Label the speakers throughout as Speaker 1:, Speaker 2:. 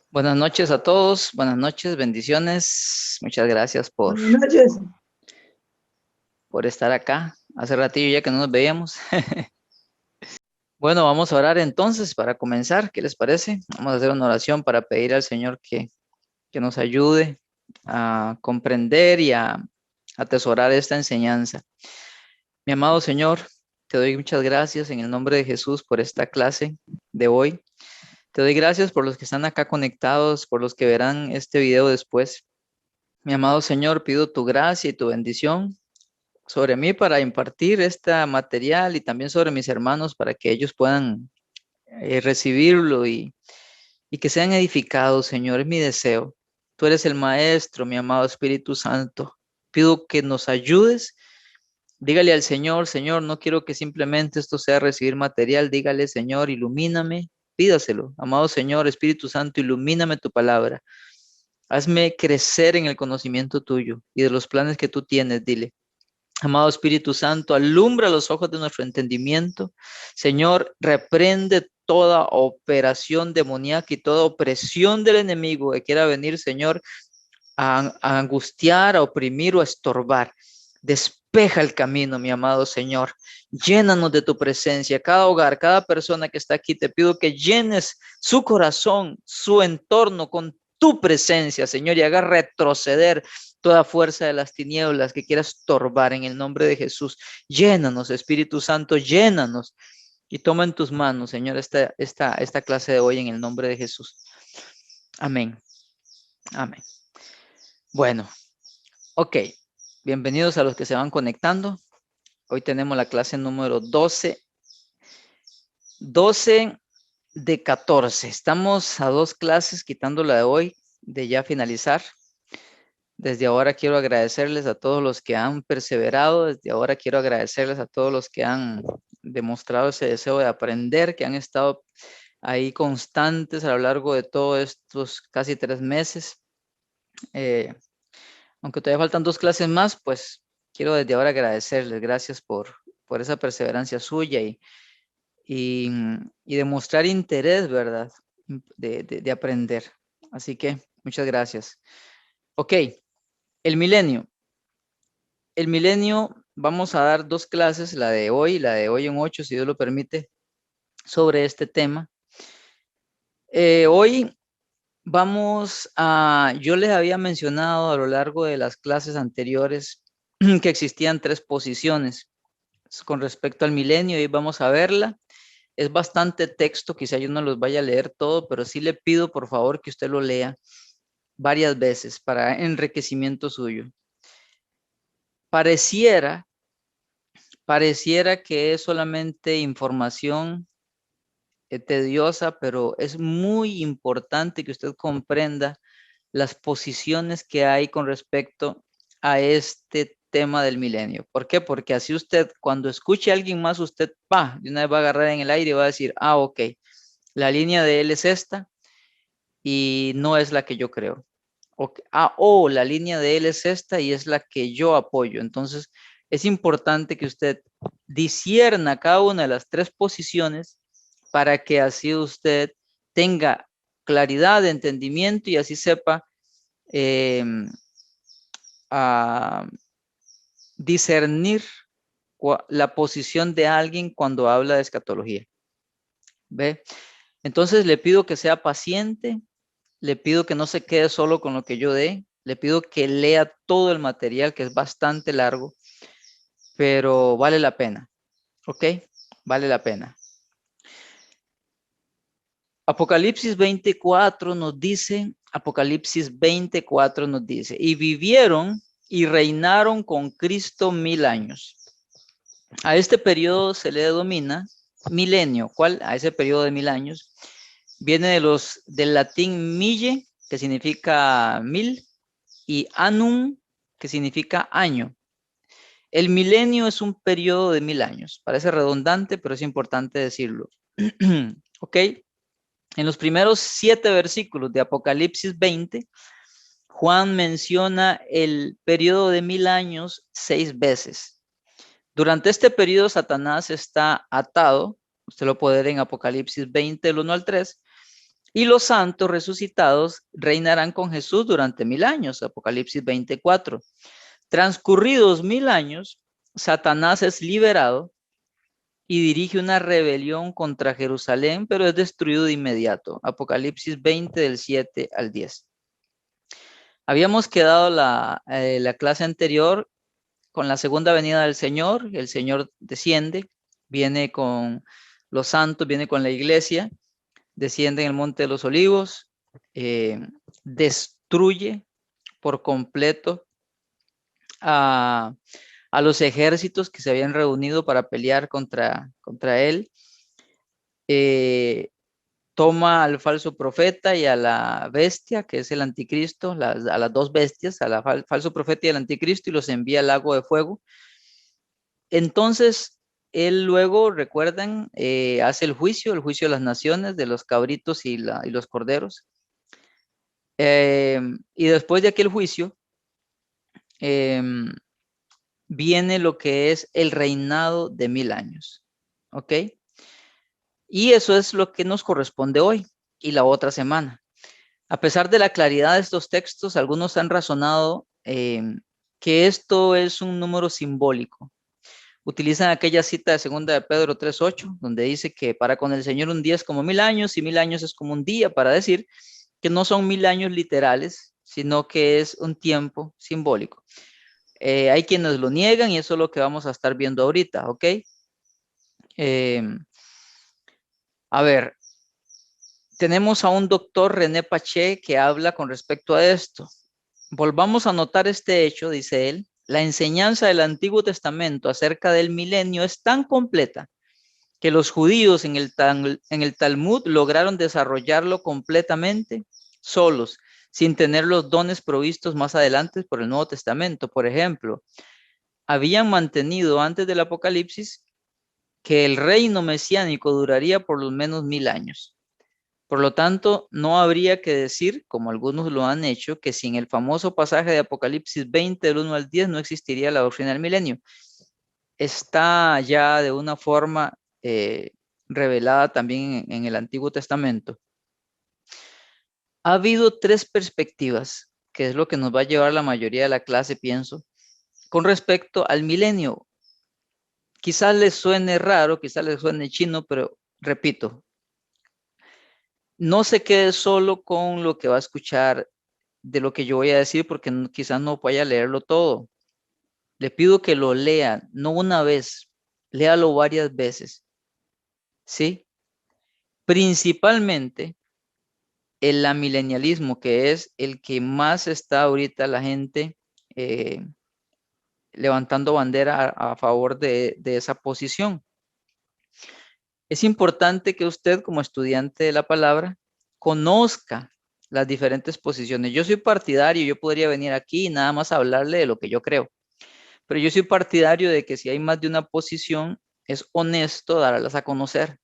Speaker 1: Buenas noches a todos, buenas noches, bendiciones. Muchas gracias
Speaker 2: Buenas noches.
Speaker 1: por estar acá. Hace ratillo ya que no nos veíamos. Bueno, vamos a orar entonces para comenzar. ¿Qué les parece? Vamos a hacer una oración para pedir al Señor que nos ayude a comprender y a atesorar esta enseñanza. Mi amado Señor, te doy muchas gracias en el nombre de Jesús por esta clase de hoy. Te doy gracias por los que están acá conectados, por los que verán este video después. Mi amado Señor, pido tu gracia y tu bendición sobre mí para impartir este material y también sobre mis hermanos para que ellos puedan recibirlo y que sean edificados, Señor, es mi deseo. Tú eres el Maestro, mi amado Espíritu Santo. Pido que nos ayudes. Dígale al Señor, Señor, no quiero que simplemente esto sea recibir material. Dígale, Señor, ilumíname. Pídaselo. Amado Señor, Espíritu Santo, ilumíname tu palabra. Hazme crecer en el conocimiento tuyo y de los planes que tú tienes, dile. Amado Espíritu Santo, alumbra los ojos de nuestro entendimiento. Señor, reprende toda operación demoníaca y toda opresión del enemigo que quiera venir, Señor, a angustiar, a oprimir o a estorbar. Despeja el camino, mi amado Señor. Llénanos de tu presencia. Cada hogar, cada persona que está aquí, te pido que llenes su corazón, su entorno con tu presencia, Señor, y haga retroceder toda fuerza de las tinieblas que quiera estorbar en el nombre de Jesús. Llénanos, Espíritu Santo, llénanos. Y toma en tus manos, Señor, esta clase de hoy en el nombre de Jesús. Amén. Amén. Bueno, ok. Bienvenidos a los que se van conectando. Hoy tenemos la clase número 12. 12 de 14. Estamos a 2 clases, quitando la de hoy, de ya finalizar. Desde ahora quiero agradecerles a todos los que han perseverado. Desde ahora quiero agradecerles a todos los que han demostrado ese deseo de aprender, que han estado ahí constantes a lo largo de todos estos casi 3 meses. Aunque todavía faltan 2 clases más, pues quiero desde ahora agradecerles. Gracias por esa perseverancia suya y, y demostrar interés, ¿verdad? De aprender. Así que muchas gracias. Ok, el milenio. El milenio, vamos a dar 2 clases, la de hoy en 8, si Dios lo permite, sobre este tema. Hoy yo les había mencionado a lo largo de las clases anteriores que existían 3 posiciones con respecto al milenio y vamos a verla. Es bastante texto, quizá yo no los vaya a leer todo, pero sí le pido por favor que usted lo lea varias veces para enriquecimiento suyo. Pareciera, pareciera que es solamente información tediosa, pero es muy importante que usted comprenda las posiciones que hay con respecto a este tema del milenio. ¿Por qué? Porque así usted, cuando escuche a alguien más, usted de una vez va a agarrar en el aire y va a decir, ok, la línea de él es esta y no es la que yo creo. La línea de él es esta y es la que yo apoyo. Entonces, es importante que usted discierna cada una de las 3 posiciones para que así usted tenga claridad de entendimiento y así sepa eh, a discernir la posición de alguien cuando habla de escatología. ¿Ve? Entonces le pido que sea paciente, le pido que no se quede solo con lo que yo dé, le pido que lea todo el material que es bastante largo, pero vale la pena, ¿ok? Vale la pena. Apocalipsis 24 nos dice, y vivieron y reinaron con Cristo 1000 años. A este periodo se le denomina milenio. ¿Cuál? A ese periodo de 1000 años viene del latín mille, que significa 1000, y annum, que significa año. El milenio es un periodo de 1000 años. Parece redundante, pero es importante decirlo. ¿Ok? En los primeros 7 versículos de Apocalipsis 20, Juan menciona el periodo de 1000 años 6 veces. Durante este periodo, Satanás está atado. Usted lo puede ver en Apocalipsis 20, del 1 al 3. Y los santos resucitados reinarán con Jesús durante 1000 años, Apocalipsis 24. Transcurridos 1000 años, Satanás es liberado y dirige una rebelión contra Jerusalén, pero es destruido de inmediato. Apocalipsis 20 del 7 al 10. Habíamos quedado la clase anterior con la segunda venida del Señor. El Señor desciende, viene con los santos, viene con la iglesia, desciende en el Monte de los Olivos, destruye por completo a los ejércitos que se habían reunido para pelear contra él. Toma al falso profeta y a la bestia, que es el anticristo, a las dos bestias, al falso profeta y al anticristo, y los envía al lago de fuego. Entonces, él luego, recuerdan, hace el juicio de las naciones, de los cabritos y los corderos. Y después de aquel juicio, viene lo que es el reinado de 1000 años. ¿Ok? Y eso es lo que nos corresponde hoy y la otra semana. A pesar de la claridad de estos textos, algunos han razonado que esto es un número simbólico. Utilizan aquella cita de 2 de Pedro 3:8, donde dice que para con el Señor un día es como 1000 años y 1000 años es como un día, para decir que no son 1000 años literales, sino que es un tiempo simbólico. Hay quienes lo niegan y eso es lo que vamos a estar viendo ahorita, ¿ok? A ver, tenemos a un doctor René Paché que habla con respecto a esto. Volvamos a notar este hecho, dice él. La enseñanza del Antiguo Testamento acerca del milenio es tan completa que los judíos en el Talmud lograron desarrollarlo completamente solos, sin tener los dones provistos más adelante por el Nuevo Testamento. Por ejemplo, habían mantenido antes del Apocalipsis que el reino mesiánico duraría por lo menos 1000 años. Por lo tanto, no habría que decir, como algunos lo han hecho, que sin el famoso pasaje de Apocalipsis 20, del 1 al 10, no existiría la doctrina del milenio. Está ya de una forma revelada también en el Antiguo Testamento. Ha habido 3 perspectivas, que es lo que nos va a llevar la mayoría de la clase, pienso, con respecto al milenio. Quizás les suene raro, quizás les suene chino, pero repito, no se quede solo con lo que va a escuchar de lo que yo voy a decir, porque quizás no vaya a leerlo todo. Le pido que lo lea, no una vez, léalo varias veces, ¿sí? Principalmente el amilenialismo, que es el que más está ahorita la gente levantando bandera a favor de esa posición. Es importante que usted, como estudiante de la palabra, conozca las diferentes posiciones. Yo soy partidario, yo podría venir aquí y nada más hablarle de lo que yo creo, pero yo soy partidario de que si hay más de una posición, es honesto darlas a conocer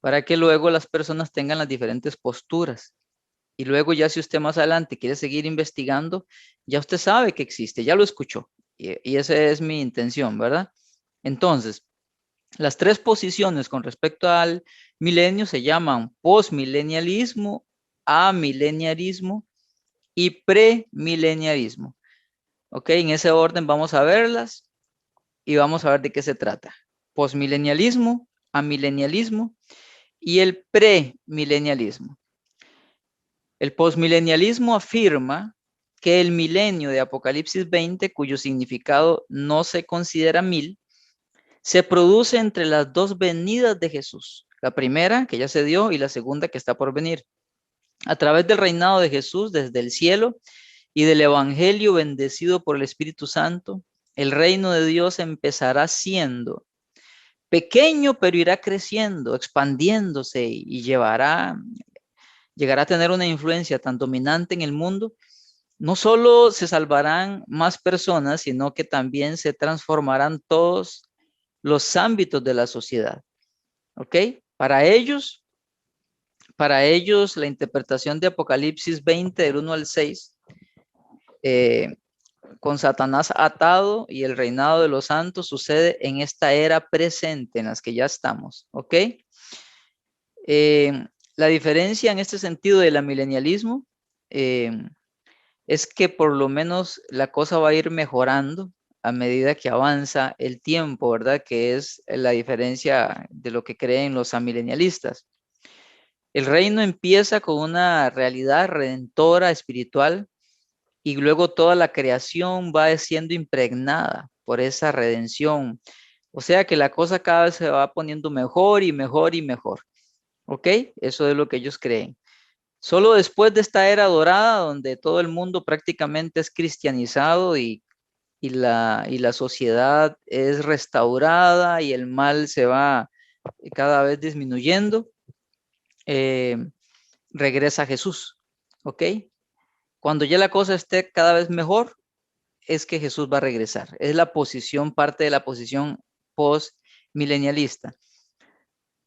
Speaker 1: para que luego las personas tengan las diferentes posturas. Y luego ya si usted más adelante quiere seguir investigando, ya usted sabe que existe, ya lo escuchó. Y esa es mi intención, ¿verdad? Entonces, las 3 posiciones con respecto al milenio se llaman postmilenialismo, amilenialismo y premilenialismo. Ok, en ese orden vamos a verlas y vamos a ver de qué se trata. Postmilenialismo, amilenialismo y el premilenialismo. El postmilenialismo afirma que el milenio de Apocalipsis 20, cuyo significado no se considera 1000, se produce entre las 2 venidas de Jesús. La primera, que ya se dio, y la segunda, que está por venir. A través del reinado de Jesús desde el cielo y del evangelio bendecido por el Espíritu Santo, el reino de Dios empezará siendo pequeño, pero irá creciendo, expandiéndose y llegará a tener una influencia tan dominante en el mundo. No solo se salvarán más personas, sino que también se transformarán todos los ámbitos de la sociedad. ¿Ok? Para ellos, la interpretación de Apocalipsis 20, del 1 al 6, con Satanás atado y el reinado de los santos, sucede en esta era presente en las que ya estamos. ¿Ok? La diferencia en este sentido del amilenialismo es que por lo menos la cosa va a ir mejorando a medida que avanza el tiempo, ¿verdad? Que es la diferencia de lo que creen los amilenialistas. El reino empieza con una realidad redentora espiritual y luego toda la creación va siendo impregnada por esa redención. O sea que la cosa cada vez se va poniendo mejor y mejor y mejor. ¿Ok? Eso es lo que ellos creen. Solo después de esta era dorada, donde todo el mundo prácticamente es cristianizado y la sociedad es restaurada y el mal se va cada vez disminuyendo, eh, regresa Jesús. ¿Ok? Cuando ya la cosa esté cada vez mejor, es que Jesús va a regresar. Es la posición, parte de la posición post-milenialista.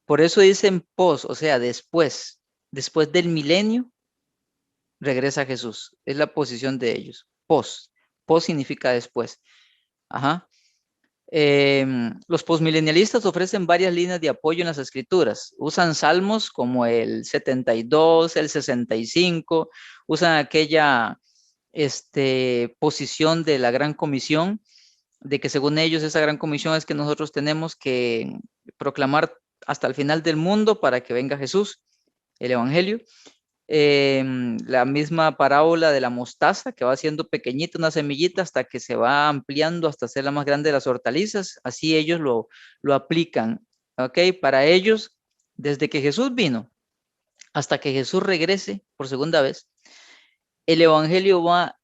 Speaker 1: Por eso dicen post, o sea, después del milenio, regresa Jesús. Es la posición de ellos. Post. Post significa después. Ajá. Los postmilenialistas ofrecen varias líneas de apoyo en las escrituras. Usan salmos como el 72, el 65, usan aquella posición de la gran comisión, de que según ellos esa gran comisión es que nosotros tenemos que proclamar hasta el final del mundo para que venga Jesús, el Evangelio. La misma parábola de la mostaza, que va siendo pequeñita, una semillita, hasta que se va ampliando hasta ser la más grande de las hortalizas. Así ellos lo aplican. ¿Ok? Para ellos, desde que Jesús vino hasta que Jesús regrese por segunda vez, el Evangelio va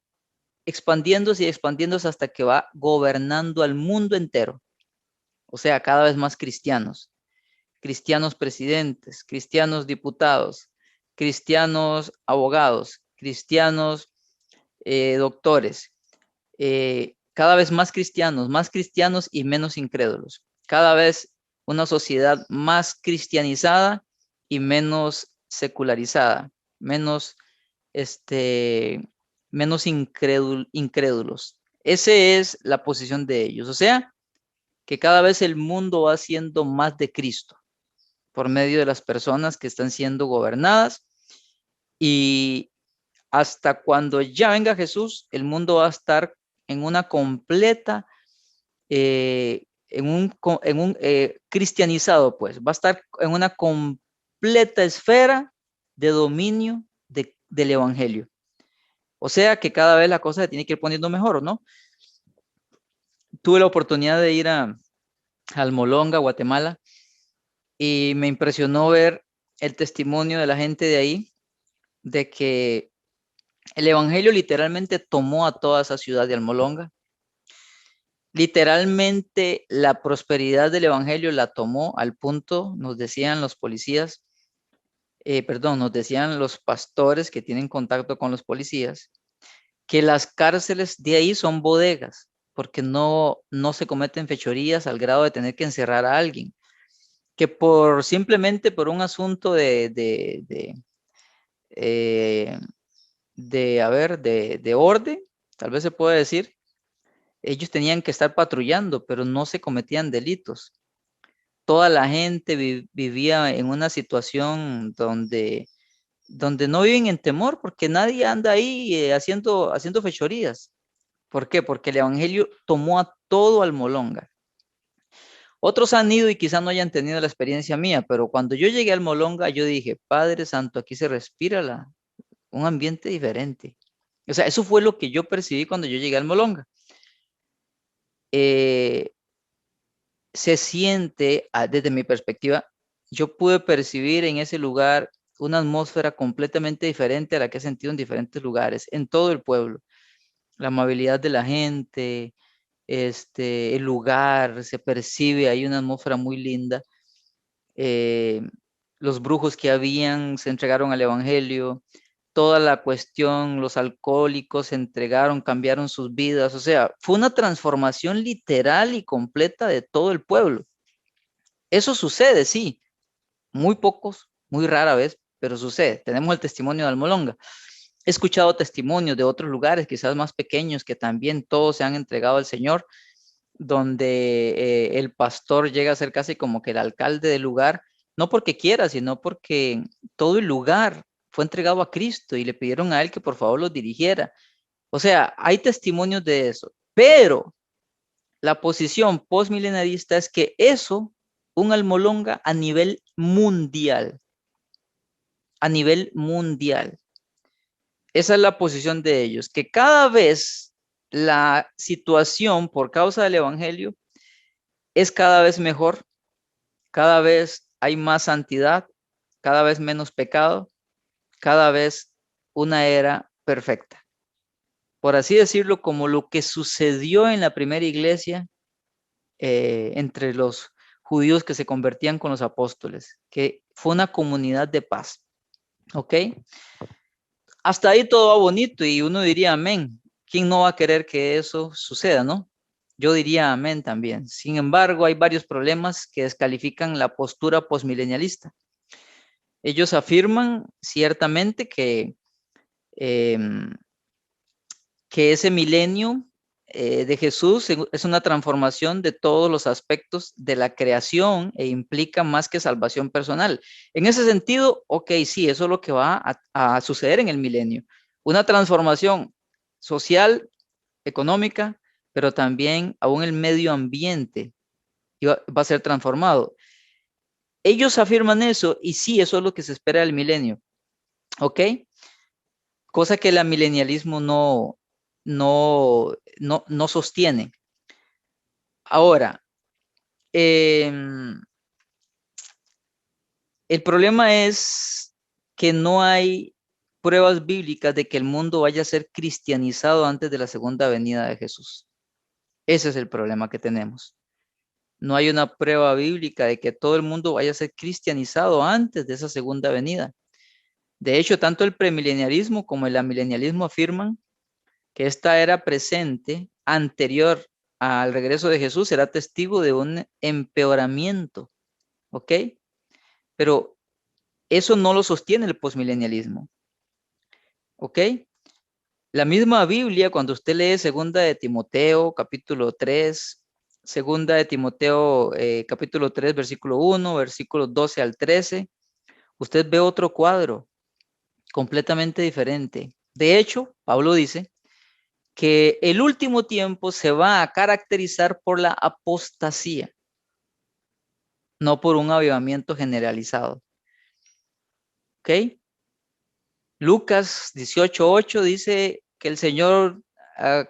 Speaker 1: expandiéndose y expandiéndose hasta que va gobernando al mundo entero. O sea, cada vez más cristianos. Cristianos presidentes, cristianos diputados, cristianos abogados, cristianos doctores, cada vez más cristianos y menos incrédulos, cada vez una sociedad más cristianizada y menos secularizada, menos incrédulos. Esa es la posición de ellos. O sea, que cada vez el mundo va siendo más de Cristo por medio de las personas que están siendo gobernadas y hasta cuando ya venga Jesús, el mundo va a estar en una completa, cristianizado, pues, va a estar en una completa esfera de dominio del Evangelio. O sea que cada vez la cosa se tiene que ir poniendo mejor, ¿no? Tuve la oportunidad de ir a Almolonga, Guatemala, y me impresionó ver el testimonio de la gente de ahí, de que el Evangelio literalmente tomó a toda esa ciudad de Almolonga. Literalmente la prosperidad del Evangelio la tomó al punto, nos decían los policías, nos decían los pastores que tienen contacto con los policías, que las cárceles de ahí son bodegas, porque no se cometen fechorías al grado de tener que encerrar a alguien, que simplemente por un asunto eh, de orden, tal vez se puede decir, ellos tenían que estar patrullando, pero no se cometían delitos. Toda la gente vivía en una situación donde no viven en temor, porque nadie anda ahí haciendo fechorías. ¿Por qué? Porque el Evangelio tomó a todo Almolonga. Otros han ido y quizás no hayan tenido la experiencia mía, pero cuando yo llegué a Almolonga, yo dije, Padre Santo, aquí se respira un ambiente diferente. O sea, eso fue lo que yo percibí cuando yo llegué a Almolonga. Se siente, desde mi perspectiva, yo pude percibir en ese lugar una atmósfera completamente diferente a la que he sentido en diferentes lugares, en todo el pueblo. La amabilidad de la gente, el lugar, se percibe, hay una atmósfera muy linda. Eh, los brujos que habían se entregaron al Evangelio, toda la cuestión, los alcohólicos se entregaron, cambiaron sus vidas, o sea, fue una transformación literal y completa de todo el pueblo. Eso sucede, sí, muy pocos, muy rara vez, pero sucede. Tenemos el testimonio de Almolonga. He escuchado testimonios de otros lugares, quizás más pequeños, que también todos se han entregado al Señor, donde el pastor llega a ser casi como que el alcalde del lugar no porque quiera, sino porque todo el lugar fue entregado a Cristo y le pidieron a él que por favor los dirigiera. O sea, hay testimonios de eso, pero la posición postmilenarista es que eso, un almolonga a nivel mundial. Esa es la posición de ellos, que cada vez la situación por causa del evangelio es cada vez mejor, cada vez hay más santidad, cada vez menos pecado, cada vez una era perfecta. Por así decirlo, como lo que sucedió en la primera iglesia entre los judíos que se convertían con los apóstoles, que fue una comunidad de paz. ¿Ok? Hasta ahí todo va bonito y uno diría amén. ¿Quién no va a querer que eso suceda, no? Yo diría amén también. Sin embargo, hay varios problemas que descalifican la postura posmilenialista. Ellos afirman ciertamente que ese milenio de Jesús es una transformación de todos los aspectos de la creación e implica más que salvación personal. En ese sentido, ok, sí, eso es lo que va a suceder en el milenio. Una transformación social, económica, pero también aún el medio ambiente va a ser transformado. Ellos afirman eso y sí, eso es lo que se espera del milenio, ¿ok? Cosa que el milenialismo no sostiene. Ahora, el problema es que no hay pruebas bíblicas de que el mundo vaya a ser cristianizado antes de la segunda venida de Jesús. Ese es el problema que tenemos. No hay una prueba bíblica de que todo el mundo vaya a ser cristianizado antes de esa segunda venida. De hecho, tanto el premilenialismo como el amilenialismo afirman que esta era presente anterior al regreso de Jesús será testigo de un empeoramiento, ¿ok? Pero eso no lo sostiene el posmilenialismo, ¿ok? La misma Biblia, cuando usted lee segunda de Timoteo, capítulo 3, segunda de Timoteo, capítulo 3, versículo 1, versículos 12 al 13, usted ve otro cuadro completamente diferente. De hecho, Pablo dice que el último tiempo se va a caracterizar por la apostasía, no por un avivamiento generalizado. ¿Ok? Lucas 18:8 dice que el Señor,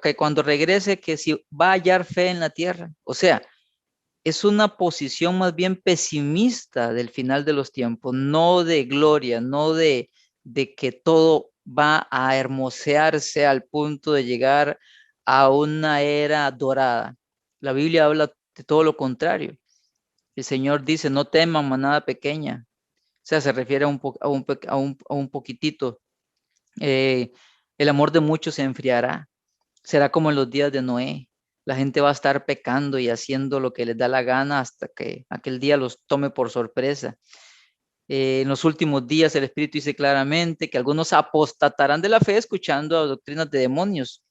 Speaker 1: que cuando regrese, que si va a hallar fe en la tierra. O sea, es una posición más bien pesimista del final de los tiempos, no de gloria, no de que todo va a hermosearse al punto de llegar a una era dorada. La Biblia habla de todo lo contrario. El Señor dice, no teman manada pequeña. O sea, se refiere a un poquitito. Eh, el amor de muchos se enfriará. Será como en los días de Noé. La gente va a estar pecando y haciendo lo que les da la gana hasta que aquel día los tome por sorpresa. En los últimos días el Espíritu dice claramente que algunos apostatarán de la fe escuchando a doctrinas de demonios.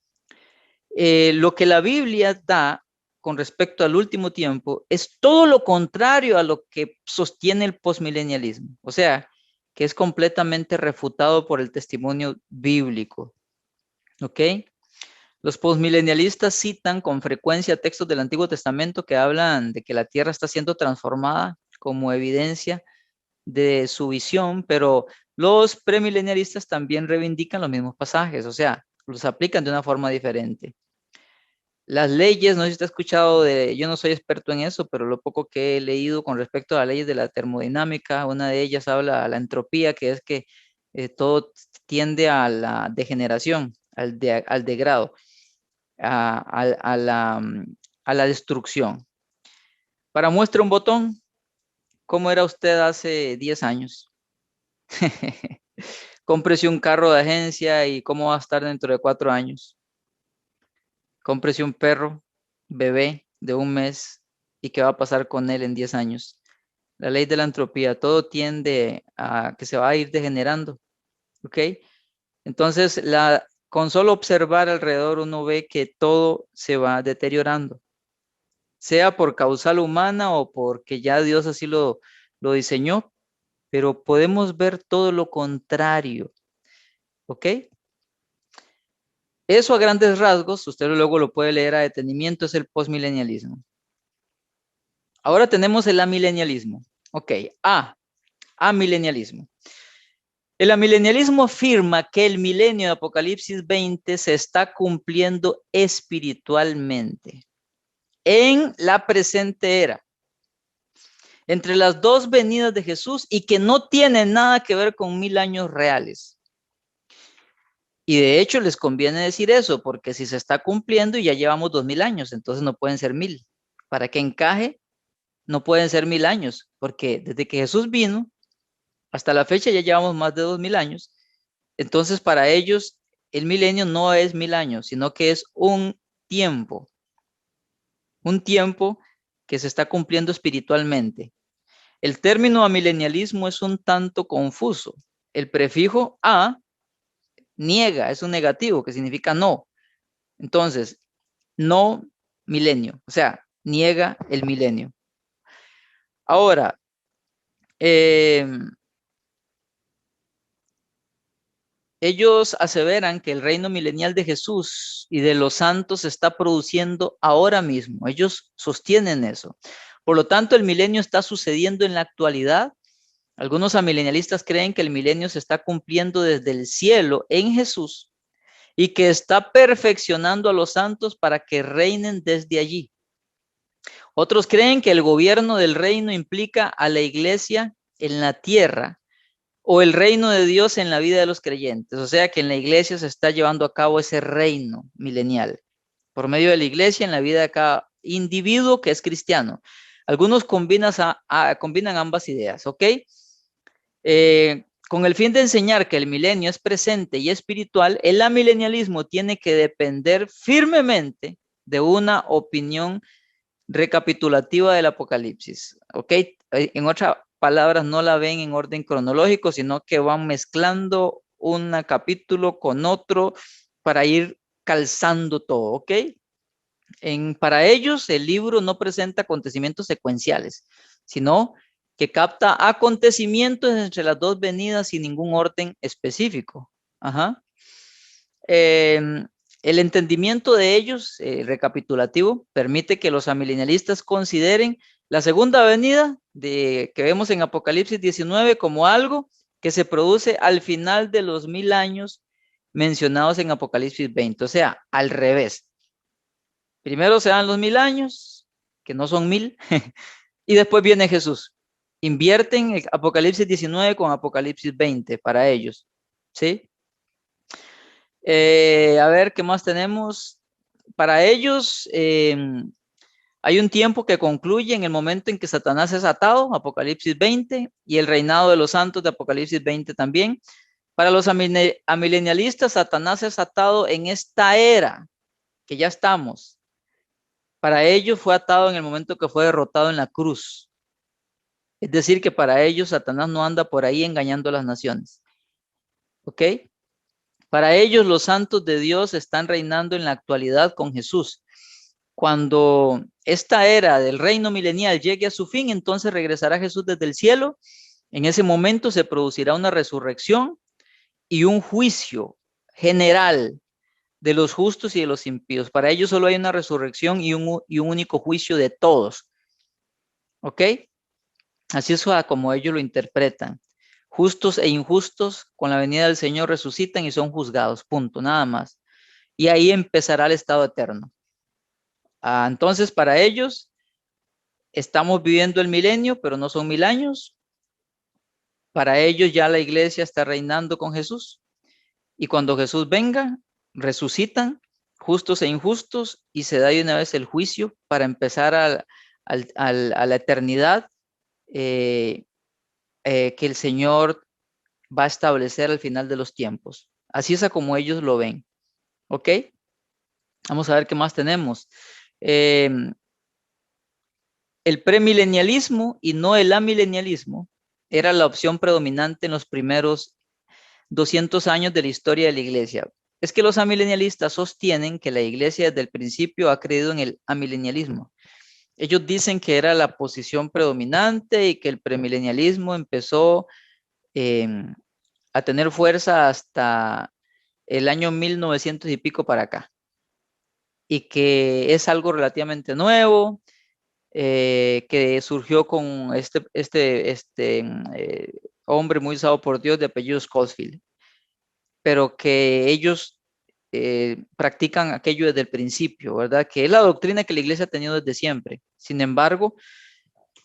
Speaker 1: Lo que la Biblia da con respecto al último tiempo es todo lo contrario a lo que sostiene el postmilenialismo. O sea, que es completamente refutado por el testimonio bíblico. ¿Ok? Los postmilenialistas citan con frecuencia textos del Antiguo Testamento que hablan de que la tierra está siendo transformada como evidencia de su visión, pero los premilenialistas también reivindican los mismos pasajes, o sea, los aplican de una forma diferente. Las leyes, no sé si usted ha escuchado yo no soy experto en eso, pero lo poco que he leído con respecto a las leyes de la termodinámica, una de ellas habla de la entropía, que es que todo tiende a la degeneración, al degrado, a, a la destrucción. Para muestra un botón, ¿cómo era usted hace 10 años? Cómprese un carro de agencia y cómo va a estar dentro de 4 años. Cómprese un perro, bebé de 1 mes y qué va a pasar con él en 10 años. La ley de la entropía, todo tiende a que se va a ir degenerando. ¿Ok? Entonces, con solo observar alrededor uno ve que todo se va deteriorando, sea por causal humana o porque ya Dios así lo diseñó, pero podemos ver todo lo contrario, ¿ok? Eso a grandes rasgos, usted luego lo puede leer a detenimiento, es el postmilenialismo. Ahora tenemos el amilenialismo. Ok, amilenialismo. El amilenialismo afirma que el milenio de Apocalipsis 20 se está cumpliendo espiritualmente en la presente era, entre las dos venidas de Jesús y que no tiene nada que ver con 1000 años reales. Y de hecho les conviene decir eso, porque si se está cumpliendo y ya llevamos 2000 años, entonces no pueden ser 1000. Para que encaje, no pueden ser 1000 años, porque desde que Jesús vino hasta la fecha ya llevamos más de 2000 años. Entonces para ellos el milenio no es 1000 años, sino que es un tiempo que se está cumpliendo espiritualmente. El término amilenialismo es un tanto confuso. El prefijo a niega, es un negativo que significa no. Entonces, no milenio, o sea, niega el milenio. Ahora, ellos aseveran que el reino milenial de Jesús y de los santos se está produciendo ahora mismo. Ellos sostienen eso. Por lo tanto, el milenio está sucediendo en la actualidad. Algunos amilenialistas creen que el milenio se está cumpliendo desde el cielo en Jesús y que está perfeccionando a los santos para que reinen desde allí. Otros creen que el gobierno del reino implica a la iglesia en la tierra o el reino de Dios en la vida de los creyentes. O sea que en la iglesia se está llevando a cabo ese reino milenial por medio de la iglesia en la vida de cada individuo que es cristiano. Algunos combinan ambas ideas, ¿ok? Con el fin de enseñar que el milenio es presente y espiritual, el amilenialismo tiene que depender firmemente de una opinión recapitulativa del Apocalipsis, ¿ok? En otras palabras, no la ven en orden cronológico, sino que van mezclando un capítulo con otro para ir calzando todo, ¿ok? Para ellos, el libro no presenta acontecimientos secuenciales, sino que capta acontecimientos entre las dos venidas sin ningún orden específico. Ajá. El entendimiento de ellos, recapitulativo, permite que los amilenialistas consideren la segunda venida que vemos en Apocalipsis 19 como algo que se produce al final de los 1000 años mencionados en Apocalipsis 20, o sea, al revés. Primero se dan los 1000 años, que no son 1000, y después viene Jesús. Invierten Apocalipsis 19 con Apocalipsis 20 para ellos, ¿sí? A ver, ¿qué más tenemos? Para ellos hay un tiempo que concluye en el momento en que Satanás es atado, Apocalipsis 20, y el reinado de los santos de Apocalipsis 20 también. Para los amilenialistas, Satanás es atado en esta era, que ya estamos. Para ellos fue atado en el momento que fue derrotado en la cruz. Es decir, que para ellos Satanás no anda por ahí engañando a las naciones. ¿Ok? Para ellos los santos de Dios están reinando en la actualidad con Jesús. Cuando esta era del reino milenial llegue a su fin, entonces regresará Jesús desde el cielo. En ese momento se producirá una resurrección y un juicio general de los justos y de los impíos. Para ellos solo hay una resurrección y un único juicio de todos. ¿Ok? Así es como ellos lo interpretan. Justos e injustos con la venida del Señor resucitan y son juzgados. Punto, nada más. Y ahí empezará el estado eterno. Entonces, para ellos, estamos viviendo el milenio, pero no son 1000 años. Para ellos ya la iglesia está reinando con Jesús. Y cuando Jesús venga, resucitan justos e injustos y se da de una vez el juicio para empezar a la eternidad que el Señor va a establecer al final de los tiempos. Así es como ellos lo ven. ¿Ok? Vamos a ver qué más tenemos. El premilenialismo y no el amilenialismo era la opción predominante en los primeros 200 años de la historia de la iglesia. Es que los amilenialistas sostienen que la iglesia desde el principio ha creído en el amilenialismo. Ellos dicen que era la posición predominante y que el premilenialismo empezó a tener fuerza hasta el año 1900 y pico para acá, y que es algo relativamente nuevo, que surgió con hombre muy usado por Dios de apellido Schofield, pero que ellos practican aquello desde el principio, ¿verdad? Que es la doctrina que la iglesia ha tenido desde siempre. Sin embargo,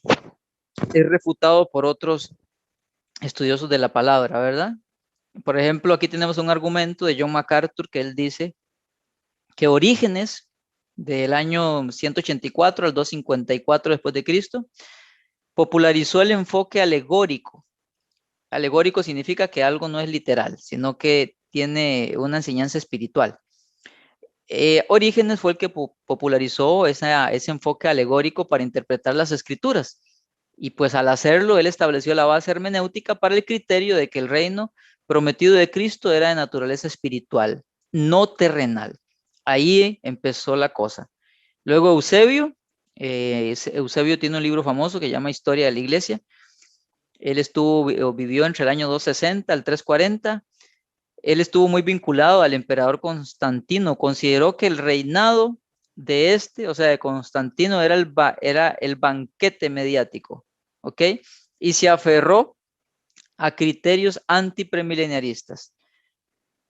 Speaker 1: es refutado por otros estudiosos de la palabra, ¿verdad? Por ejemplo, aquí tenemos un argumento de John MacArthur que él dice que Orígenes del año 184 al 254 después de Cristo popularizó el enfoque alegórico. Alegórico significa que algo no es literal, sino que tiene una enseñanza espiritual. Orígenes fue el que popularizó ese enfoque alegórico para interpretar las escrituras. Y pues al hacerlo, él estableció la base hermenéutica para el criterio de que el reino prometido de Cristo era de naturaleza espiritual, no terrenal. Ahí empezó la cosa. Luego Eusebio, Eusebio tiene un libro famoso que se llama Historia de la Iglesia. Él vivió entre el año 260 al 340. Él estuvo muy vinculado al emperador Constantino. Consideró que el reinado de o sea, de Constantino, era el banquete mediático, ¿ok? Y se aferró a criterios antipremilenaristas.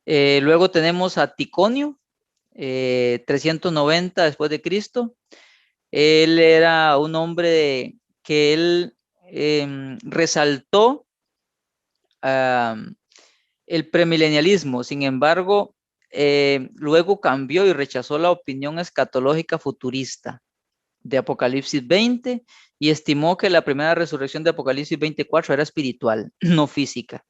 Speaker 1: Luego tenemos a Ticonio, 390 después de Cristo. Él era un hombre que él resaltó el premilenialismo. Sin embargo, luego cambió y rechazó la opinión escatológica futurista de Apocalipsis 20 y estimó que la primera resurrección de Apocalipsis 24 era espiritual, no física,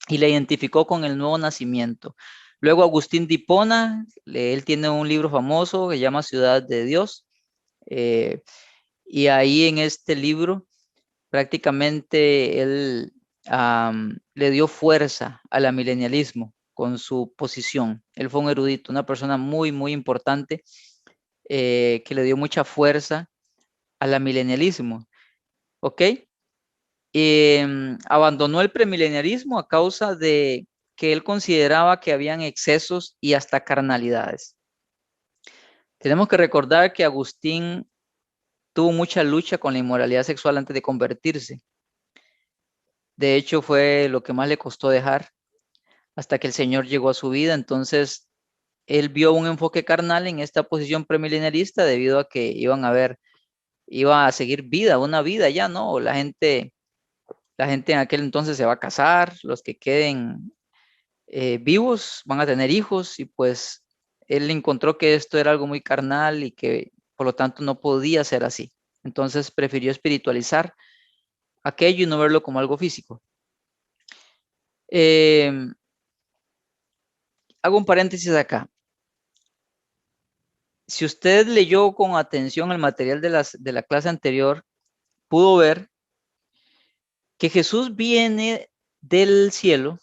Speaker 1: y la identificó con el nuevo nacimiento. Luego Agustín de Hipona, él tiene un libro famoso que se llama Ciudad de Dios, eh, y ahí en este libro prácticamente él le dio fuerza al amilenialismo con su posición. Él fue un erudito, una persona muy, muy importante, que le dio mucha fuerza al amilenialismo. ¿Ok? Abandonó el premilenialismo a causa de que él consideraba que habían excesos y hasta carnalidades. Tenemos que recordar que Agustín tuvo mucha lucha con la inmoralidad sexual antes de convertirse. De hecho, fue lo que más le costó dejar hasta que el Señor llegó a su vida. Entonces, él vio un enfoque carnal en esta posición premilenarista debido a que iba a seguir vida, una vida ya, ¿no? La gente en aquel entonces se va a casar, los que queden vivos van a tener hijos, y pues él encontró que esto era algo muy carnal y que por lo tanto no podía ser así. Entonces prefirió espiritualizar aquello y no verlo como algo físico. Hago un paréntesis acá. Si usted leyó con atención el material de la clase anterior, pudo ver que Jesús viene del cielo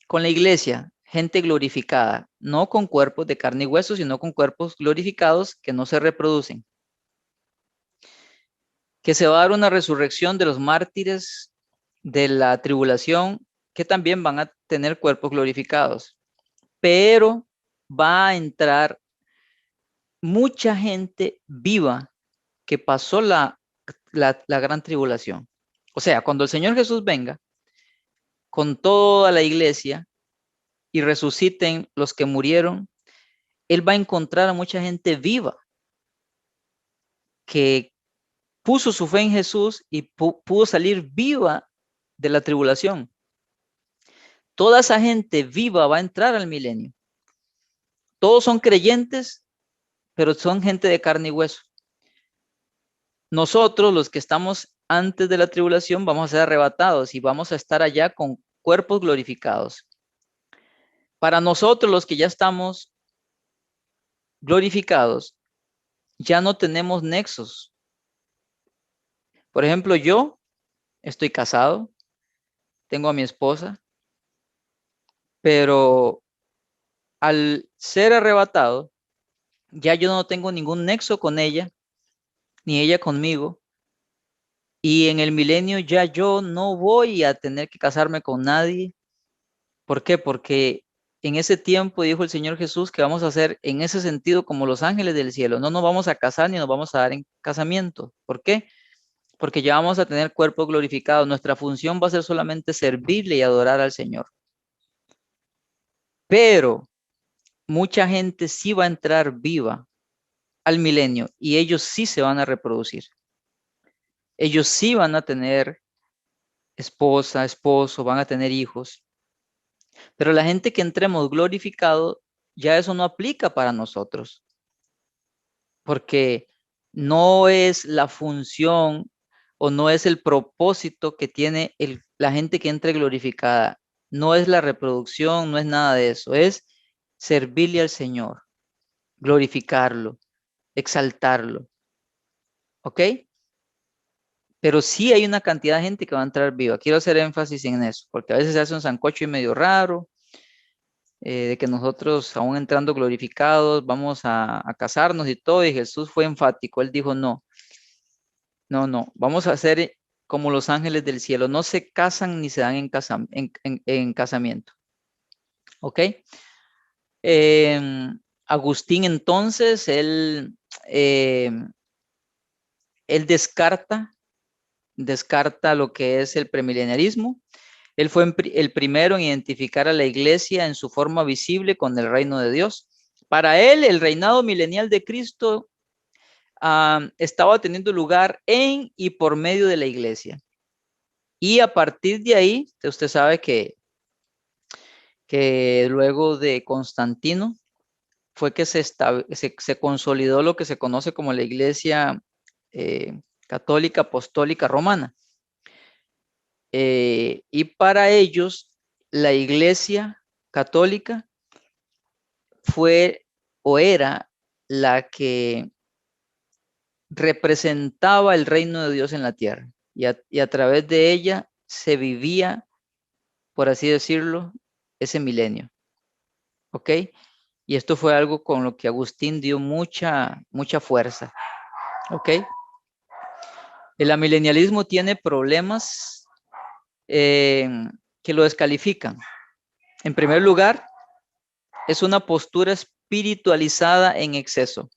Speaker 1: con la iglesia, gente glorificada, no con cuerpos de carne y hueso, sino con cuerpos glorificados que no se reproducen. Que se va a dar una resurrección de los mártires de la tribulación, que también van a tener cuerpos glorificados. Pero va a entrar mucha gente viva que pasó la gran tribulación. O sea, cuando el Señor Jesús venga con toda la iglesia y resuciten los que murieron, Él va a encontrar a mucha gente viva que puso su fe en Jesús y pudo salir viva de la tribulación. Toda esa gente viva va a entrar al milenio. Todos son creyentes, pero son gente de carne y hueso. Nosotros, los que estamos antes de la tribulación, vamos a ser arrebatados y vamos a estar allá con cuerpos glorificados. Para nosotros, los que ya estamos glorificados, ya no tenemos nexos. Por ejemplo, yo estoy casado, tengo a mi esposa, pero al ser arrebatado, ya yo no tengo ningún nexo con ella ni ella conmigo. Y en el milenio ya yo no voy a tener que casarme con nadie. ¿Por qué? Porque en ese tiempo dijo el Señor Jesús que vamos a ser en ese sentido como los ángeles del cielo. No nos vamos a casar ni nos vamos a dar en casamiento. ¿Por qué? Porque ya vamos a tener cuerpo glorificado. Nuestra función va a ser solamente servirle y adorar al Señor. Pero mucha gente sí va a entrar viva al milenio y ellos sí se van a reproducir. Ellos sí van a tener esposa, esposo, van a tener hijos. Pero la gente que entremos glorificado, ya eso no aplica para nosotros, porque no es la función o no es el propósito que tiene la gente que entre glorificada. No es la reproducción, no es nada de eso, es servirle al Señor, glorificarlo, exaltarlo, ¿ok? Pero sí hay una cantidad de gente que va a entrar viva. Quiero hacer énfasis en eso, porque a veces se hace un sancocho y medio raro, de que nosotros, aún entrando glorificados, vamos a casarnos y todo, y Jesús fue enfático. Él dijo, no, no, no, vamos a ser como los ángeles del cielo, no se casan ni se dan en casamiento, ¿ok? Agustín entonces, em, él descarta lo que es el premileniarismo. Él fue el primero en identificar a la iglesia en su forma visible con el reino de Dios. Para él, el reinado milenial de Cristo estaba teniendo lugar en y por medio de la iglesia. Y a partir de ahí, usted sabe que luego de Constantino fue que se consolidó lo que se conoce como la iglesia católica apostólica romana. Y para ellos, la iglesia católica fue o era la que representaba el reino de Dios en la tierra. Y a través de ella se vivía, por así decirlo, ese milenio. ¿Ok? Y esto fue algo con lo que Agustín dio mucha fuerza. ¿Ok? El amilenialismo tiene problemas que lo descalifican. En primer lugar, es una postura espiritualizada en exceso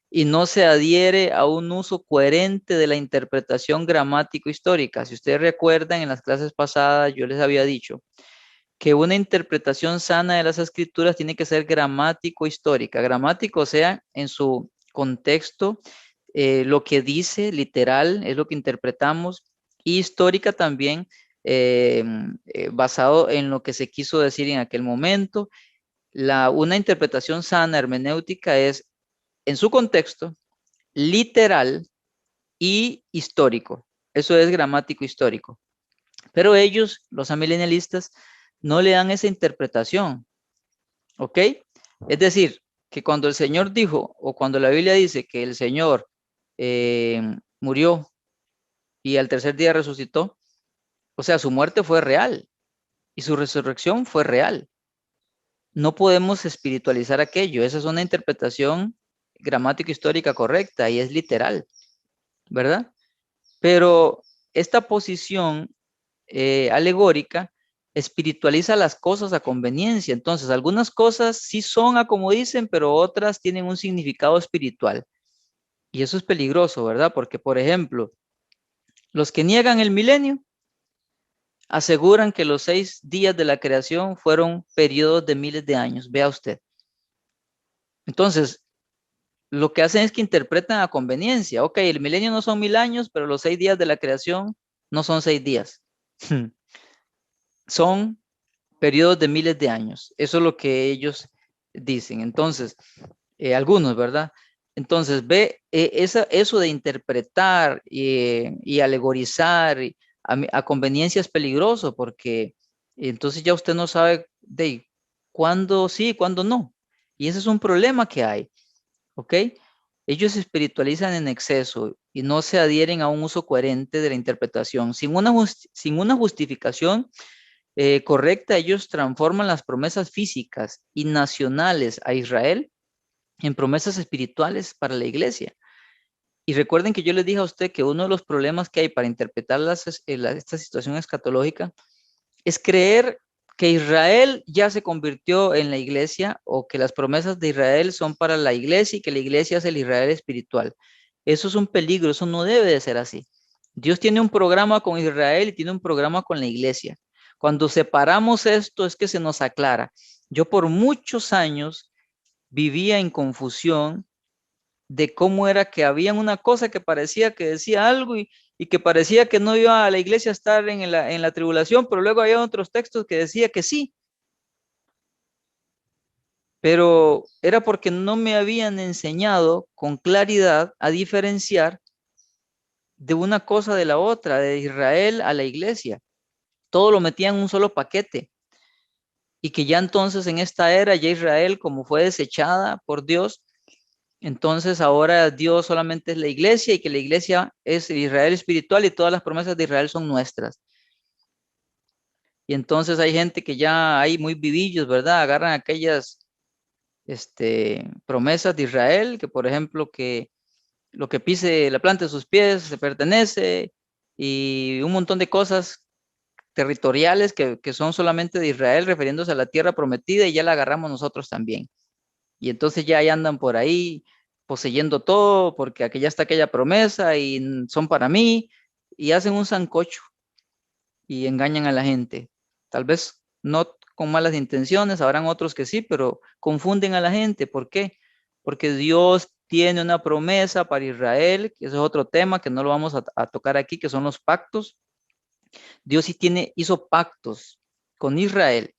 Speaker 1: y no se adhiere a un uso coherente de la interpretación gramático-histórica. Si ustedes recuerdan, en las clases pasadas yo les había dicho que una interpretación sana de las escrituras tiene que ser gramático-histórica. Gramático, o sea, en su contexto, lo que dice literal es lo que interpretamos, y histórica también, basado en lo que se quiso decir en aquel momento. Una interpretación sana hermenéutica es en su contexto, literal y histórico. Eso es gramático histórico. Pero ellos, los amilenialistas, no le dan esa interpretación. ¿Ok? Es decir, que cuando el Señor dijo, o cuando la Biblia dice que el Señor murió y al tercer día resucitó, o sea, su muerte fue real y su resurrección fue real. No podemos espiritualizar aquello. Esa es una interpretación gramática histórica correcta y es literal, ¿verdad? Pero esta posición alegórica espiritualiza las cosas a conveniencia. Entonces, algunas cosas sí son a como dicen, pero otras tienen un significado espiritual. Y eso es peligroso, ¿verdad? Porque, por ejemplo, los que niegan el milenio aseguran que los 6 días de la creación fueron periodos de miles de años. Vea usted. Entonces, lo que hacen es que interpretan a conveniencia. Ok, el milenio no son 1000 años, pero los 6 días de la creación no son 6 días. Son periodos de miles de años. Eso es lo que ellos dicen. Entonces, algunos, ¿verdad? Entonces, ve, eso de interpretar y alegorizar a conveniencia es peligroso, porque entonces ya usted no sabe de cuándo sí, cuándo no. Y ese es un problema que hay, ¿ok? Ellos se espiritualizan en exceso y no se adhieren a un uso coherente de la interpretación. Sin una justificación correcta, ellos transforman las promesas físicas y nacionales a Israel en promesas espirituales para la iglesia. Y recuerden que yo les dije a usted que uno de los problemas que hay para interpretar esta situación escatológica es creer que Israel ya se convirtió en la iglesia o que las promesas de Israel son para la iglesia y que la iglesia es el Israel espiritual. Eso es un peligro, eso no debe de ser así. Dios tiene un programa con Israel y tiene un programa con la iglesia. Cuando separamos esto es que se nos aclara. Yo por muchos años vivía en confusión de cómo era que había una cosa que parecía que decía algo y que parecía que no iba a la iglesia a estar en la tribulación, pero luego había otros textos que decía que sí, pero era porque no me habían enseñado con claridad a diferenciar de una cosa de la otra, de Israel a la iglesia. Todo lo metían en un solo paquete y que ya entonces en esta era, ya Israel como fue desechada por Dios, entonces ahora Dios solamente es la iglesia y que la iglesia es Israel espiritual y todas las promesas de Israel son nuestras. Y entonces hay gente que ya hay muy vivillos, ¿verdad? Agarran aquellas promesas de Israel, que por ejemplo que lo que pise la planta de sus pies se pertenece y un montón de cosas territoriales que son solamente de Israel, refiriéndose a la tierra prometida y ya la agarramos nosotros también. Y entonces ya ahí andan por ahí poseyendo todo porque aquí ya está aquella promesa y son para mí y hacen un sancocho y engañan a la gente. Tal vez no con malas intenciones, habrán otros que sí, pero confunden a la gente. ¿Por qué? Porque Dios tiene una promesa para Israel, que eso es otro tema que no lo vamos a tocar aquí, que son los pactos. Dios sí hizo pactos con Israel,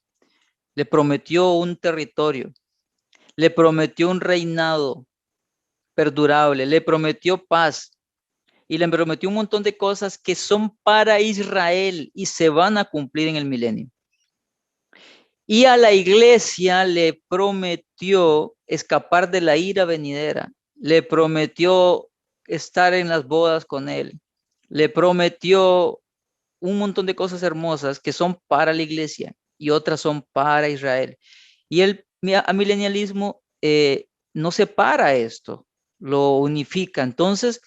Speaker 1: le prometió un territorio, le prometió un reinado perdurable, le prometió paz y le prometió un montón de cosas que son para Israel y se van a cumplir en el milenio. Y a la iglesia le prometió escapar de la ira venidera, le prometió estar en las bodas con él, le prometió un montón de cosas hermosas que son para la iglesia y otras son para Israel. Y el amilenialismo no separa esto, lo unifica. Entonces,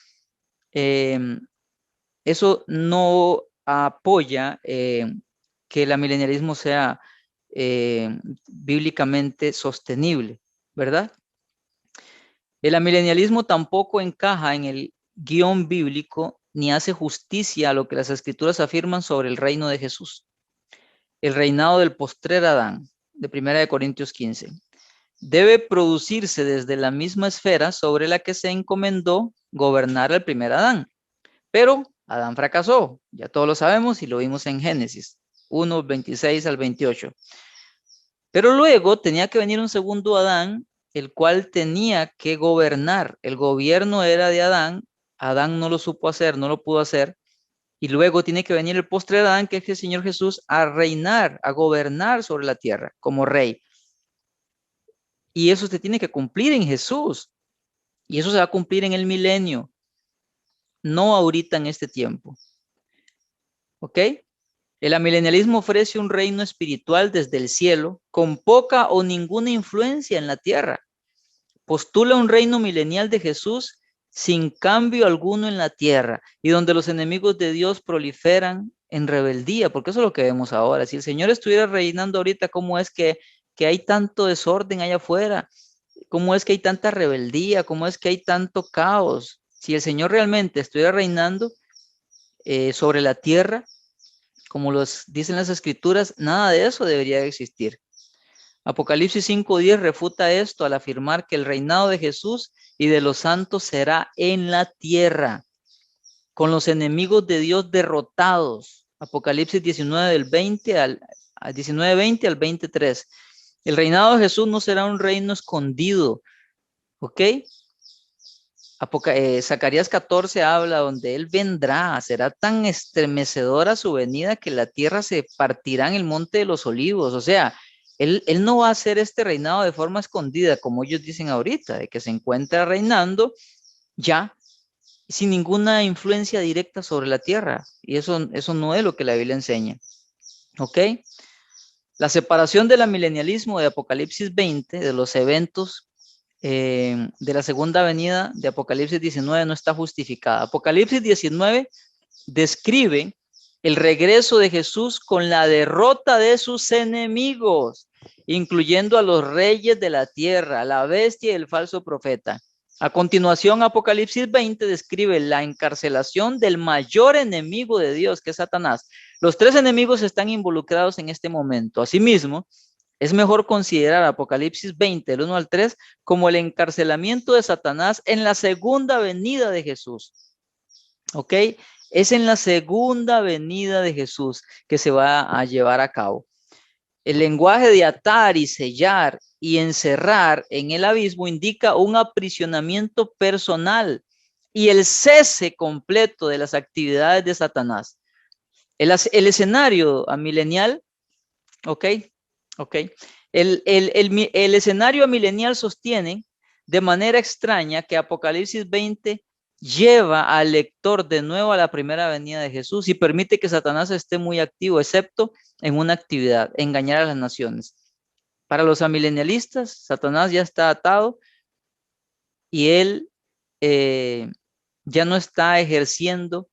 Speaker 1: eso no apoya que el amilenialismo sea bíblicamente sostenible, ¿verdad? El amilenialismo tampoco encaja en el guión bíblico ni hace justicia a lo que las escrituras afirman sobre el reino de Jesús, el reinado del postrer Adán, de 1 Corintios 15. Debe producirse desde la misma esfera sobre la que se encomendó gobernar al primer Adán. Pero Adán fracasó, ya todos lo sabemos y lo vimos en Génesis 1, 26 al 28. Pero luego tenía que venir un segundo Adán, el cual tenía que gobernar. El gobierno era de Adán, Adán no lo supo hacer, no lo pudo hacer, y luego tiene que venir el postre Adán, que es el Señor Jesús, a reinar, a gobernar sobre la tierra como rey. Y eso se tiene que cumplir en Jesús, y eso se va a cumplir en el milenio, no ahorita en este tiempo. ¿Ok? El amilenialismo ofrece un reino espiritual desde el cielo, con poca o ninguna influencia en la tierra. Postula un reino milenial de Jesús sin cambio alguno en la tierra y donde los enemigos de Dios proliferan en rebeldía, porque eso es lo que vemos ahora. Si el Señor estuviera reinando ahorita, ¿cómo es que hay tanto desorden allá afuera? ¿Cómo es que hay tanta rebeldía? ¿Cómo es que hay tanto caos? Si el Señor realmente estuviera reinando sobre la tierra, como los dicen las escrituras, nada de eso debería existir. Apocalipsis 5:10 refuta esto al afirmar que el reinado de Jesús y de los santos será en la tierra, con los enemigos de Dios derrotados. Apocalipsis 19 del 20 al 19:20 al 23. El reinado de Jesús no será un reino escondido, ¿ok? Zacarías 14 habla donde Él vendrá, será tan estremecedora su venida que la tierra se partirá en el monte de los olivos. O sea, él no va a hacer este reinado de forma escondida, como ellos dicen ahorita, de que se encuentra reinando ya sin ninguna influencia directa sobre la tierra. Y eso no es lo que la Biblia enseña. ¿Ok? La separación del amilenialismo de Apocalipsis 20, de los eventos de la segunda venida de Apocalipsis 19 no está justificada. Apocalipsis 19 describe el regreso de Jesús con la derrota de sus enemigos, incluyendo a los reyes de la tierra, la bestia y el falso profeta. A continuación, Apocalipsis 20 describe la encarcelación del mayor enemigo de Dios, que es Satanás. Los tres enemigos están involucrados en este momento. Asimismo, es mejor considerar Apocalipsis 20, del 1 al 3, como el encarcelamiento de Satanás en la segunda venida de Jesús. ¿Ok? Es en la segunda venida de Jesús que se va a llevar a cabo. El lenguaje de atar y sellar y encerrar en el abismo indica un aprisionamiento personal y el cese completo de las actividades de Satanás. El escenario amilenial, ¿ok? ¿Ok? El escenario amilenial sostiene de manera extraña que Apocalipsis 20 lleva al lector de nuevo a la primera venida de Jesús y permite que Satanás esté muy activo, excepto en una actividad, engañar a las naciones. Para los amilenialistas, Satanás ya está atado y él ya no está ejerciendo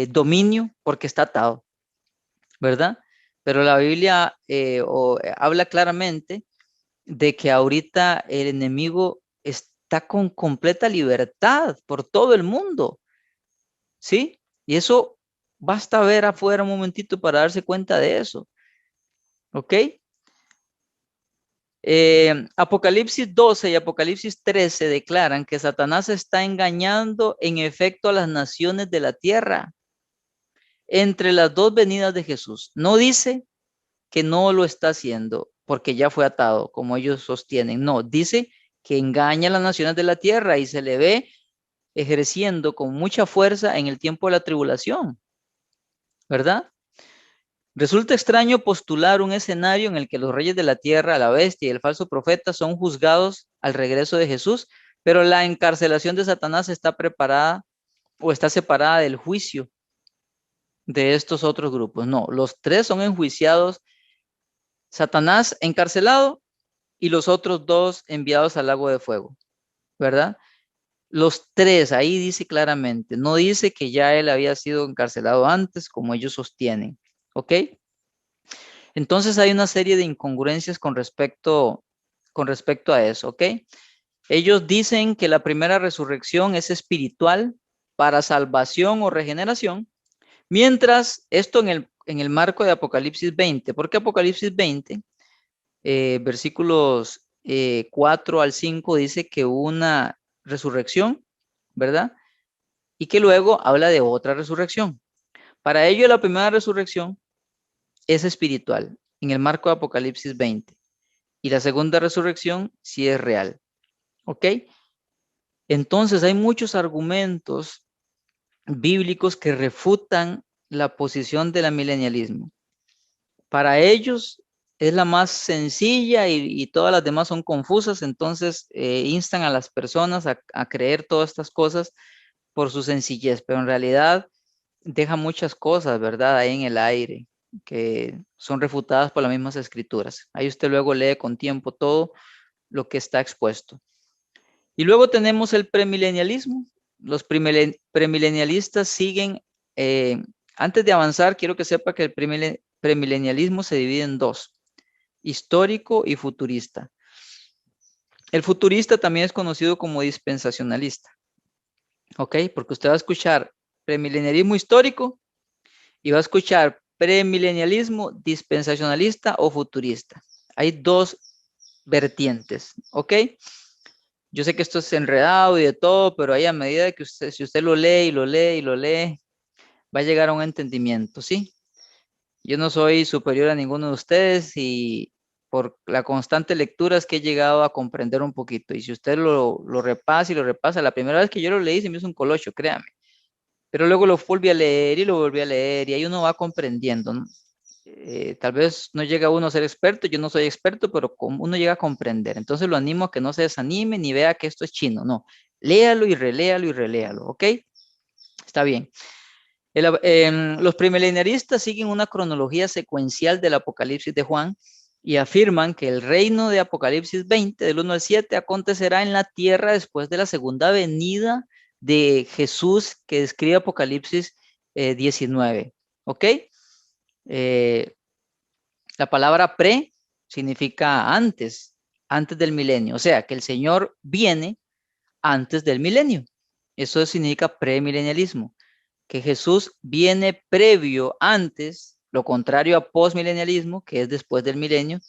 Speaker 1: dominio porque está atado, ¿verdad? Pero la Biblia habla claramente de que ahorita el enemigo está con completa libertad por todo el mundo, ¿sí? Y eso basta ver afuera un momentito para darse cuenta de eso, ¿ok? Apocalipsis 12 y Apocalipsis 13 declaran que Satanás está engañando en efecto a las naciones de la tierra entre las dos venidas de Jesús. No dice que no lo está haciendo porque ya fue atado, como ellos sostienen. No, dice que engaña a las naciones de la tierra y se le ve ejerciendo con mucha fuerza en el tiempo de la tribulación, ¿verdad? Resulta extraño postular un escenario en el que los reyes de la tierra, la bestia y el falso profeta son juzgados al regreso de Jesús, pero la encarcelación de Satanás está preparada o está separada del juicio de estos otros grupos. No, los tres son enjuiciados, Satanás encarcelado y los otros dos enviados al lago de fuego, ¿verdad? Los tres, ahí dice claramente, no dice que ya él había sido encarcelado antes, como ellos sostienen, ¿ok? Entonces hay una serie de incongruencias con respecto a eso, ¿ok? Ellos dicen que la primera resurrección es espiritual para salvación o regeneración, mientras esto en el marco de Apocalipsis 20, porque Apocalipsis 20, versículos 4 al 5, dice que hubo una resurrección, ¿verdad? Y que luego habla de otra resurrección. Para ello, la primera resurrección es espiritual, en el marco de Apocalipsis 20. Y la segunda resurrección sí es real. ¿Ok? Entonces hay muchos argumentos bíblicos que refutan la posición del amilenialismo. Para ellos es la más sencilla y todas las demás son confusas, entonces instan a las personas a creer todas estas cosas por su sencillez, pero en realidad deja muchas cosas, ¿verdad? Ahí en el aire, que son refutadas por las mismas escrituras. Ahí usted luego lee con tiempo todo lo que está expuesto. Y luego tenemos el premilenialismo. Los premilenialistas siguen, antes de avanzar, quiero que sepa que el premilenialismo se divide en dos, histórico y futurista. El futurista también es conocido como dispensacionalista, ¿ok? Porque usted va a escuchar premilenialismo histórico y va a escuchar premilenialismo dispensacionalista o futurista. Hay dos vertientes, ¿ok? Yo sé que esto es enredado y de todo, pero ahí a medida que usted, si usted lo lee y lo lee y lo lee, va a llegar a un entendimiento, ¿sí? Yo no soy superior a ninguno de ustedes y por la constante lectura es que he llegado a comprender un poquito. Y si usted lo repasa y lo repasa, la primera vez que yo lo leí se me hizo un colocho, créame. Pero luego lo volví a leer y lo volví a leer y ahí uno va comprendiendo, ¿no? Tal vez no llega uno a ser experto, yo no soy experto, pero uno llega a comprender. Entonces lo animo a que no se desanime ni vea que esto es chino, no. Léalo y reléalo, ¿ok? Está bien. Los premileniaristas siguen una cronología secuencial del Apocalipsis de Juan y afirman que el reino de Apocalipsis 20, del 1 al 7, acontecerá en la tierra después de la segunda venida de Jesús que describe Apocalipsis 19. ¿Ok? La palabra pre significa antes, antes del milenio. O sea, que el Señor viene antes del milenio. Eso significa premilenialismo, que Jesús viene previo antes, lo contrario a postmilenialismo, que es después del milenio.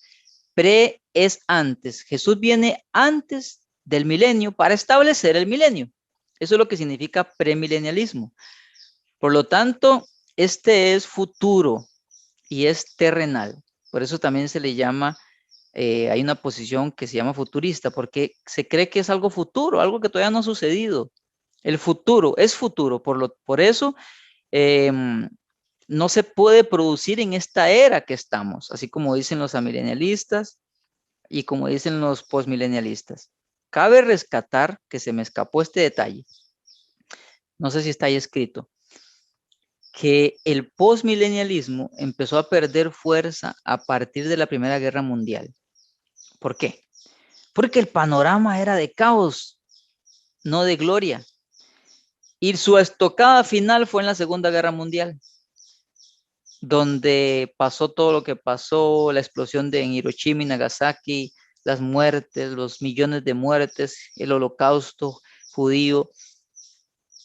Speaker 1: Pre es antes. Jesús viene antes del milenio para establecer el milenio. Eso es lo que significa premilenialismo. Por lo tanto, este es futuro y es terrenal. Por eso también se le llama, hay una posición que se llama futurista, porque se cree que es algo futuro, algo que todavía no ha sucedido. El futuro es futuro, por eso no se puede producir en esta era que estamos, así como dicen los amilenialistas y como dicen los postmilenialistas. Cabe rescatar que se me escapó este detalle, no sé si está ahí escrito, que el postmilenialismo empezó a perder fuerza a partir de la Primera Guerra Mundial. ¿Por qué? Porque el panorama era de caos, no de gloria. Y su estocada final fue en la Segunda Guerra Mundial, donde pasó todo lo que pasó, la explosión en Hiroshima y Nagasaki, las muertes, los millones de muertes, el holocausto judío.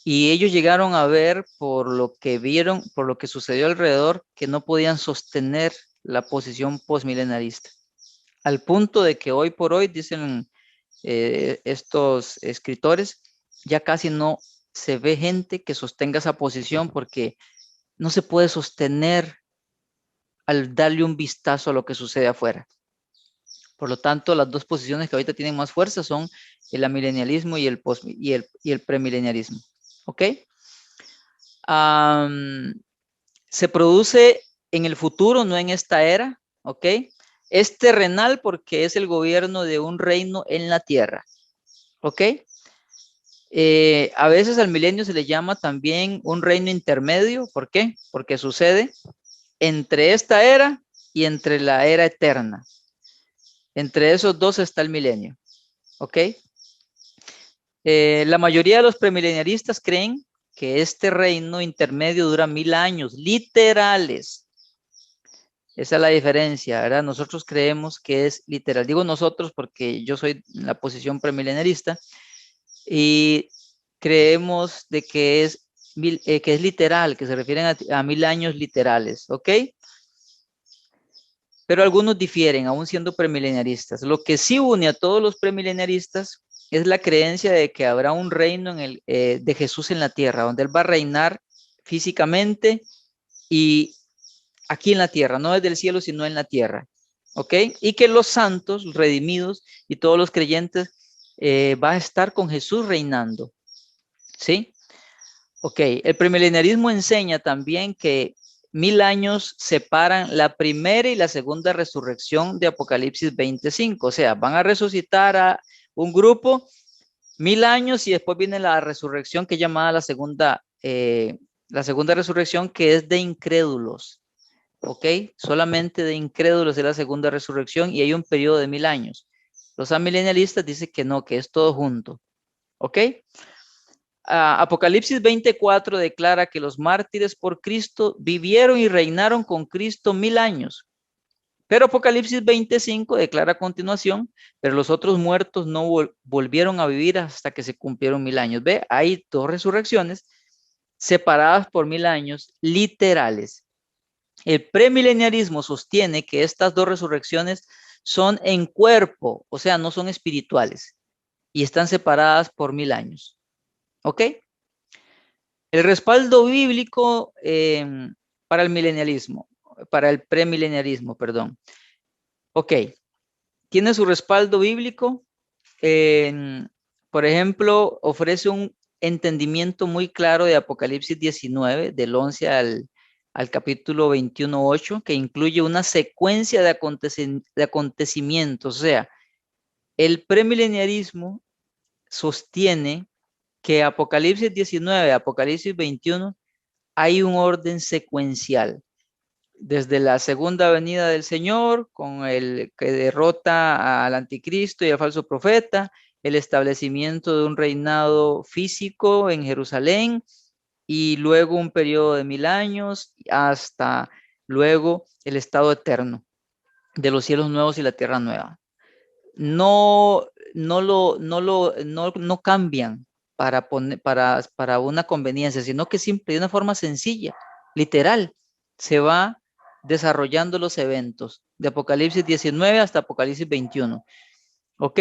Speaker 1: Y ellos llegaron a ver por lo que vieron, por lo que sucedió alrededor, que no podían sostener la posición postmilenarista. Al punto de que hoy por hoy, dicen estos escritores, ya casi no se ve gente que sostenga esa posición porque no se puede sostener al darle un vistazo a lo que sucede afuera. Por lo tanto, las dos posiciones que ahorita tienen más fuerza son el amilenialismo y el premilenialismo. ¿Ok? Se produce en el futuro, no en esta era. ¿Ok? Es terrenal porque es el gobierno de un reino en la tierra. ¿Ok? A veces al milenio se le llama también un reino intermedio. ¿Por qué? Porque sucede entre esta era y entre la era eterna. Entre esos dos está el milenio. ¿Ok? La mayoría de los premileniaristas creen que este reino intermedio dura 1000 años, literales. Esa es la diferencia, ¿verdad? Nosotros creemos que es literal. Digo nosotros porque yo soy en la posición premileniarista y creemos de que es literal, que se refieren a 1000 años literales, ¿ok? Pero algunos difieren, aún siendo premileniaristas. Lo que sí une a todos los premileniaristas es la creencia de que habrá un reino de Jesús en la tierra, donde Él va a reinar físicamente y aquí en la tierra, no desde el cielo, sino en la tierra. ¿Ok? Y que los santos, los redimidos y todos los creyentes van a estar con Jesús reinando. ¿Sí? Ok, el premileniarismo enseña también que 1000 años separan la primera y la segunda resurrección de Apocalipsis 25. O sea, van a resucitar a un grupo 1000 años y después viene la resurrección que es llamada la segunda resurrección, que es de incrédulos. Ok, solamente de incrédulos es la segunda resurrección y hay un periodo de 1000 años. Los amilenialistas dicen que no, que es todo junto. Ok. Apocalipsis 24 declara que los mártires por Cristo vivieron y reinaron con Cristo 1000 años. Pero Apocalipsis 25 declara a continuación, pero los otros muertos no volvieron a vivir hasta que se cumplieron 1000 años. Ve, hay dos resurrecciones separadas por 1000 años literales. El premileniarismo sostiene que estas dos resurrecciones son en cuerpo, o sea, no son espirituales y están separadas por 1000 años. ¿Ok? El respaldo bíblico para el milenialismo, para el premileniarismo, perdón. Ok, tiene su respaldo bíblico. Por ejemplo, ofrece un entendimiento muy claro de Apocalipsis 19, del 11 al capítulo 21:8, que incluye una secuencia de acontecimientos. O sea, el premileniarismo sostiene que Apocalipsis 19, Apocalipsis 21, hay un orden secuencial. desde la segunda venida del Señor, con el que derrota al anticristo y al falso profeta, el establecimiento de un reinado físico en Jerusalén y luego un periodo de 1000 años hasta luego el estado eterno de los cielos nuevos y la tierra nueva. No, no cambian para una conveniencia, sino que simple, de una forma sencilla, literal, se va desarrollando los eventos de Apocalipsis 19 hasta Apocalipsis 21. ¿Ok?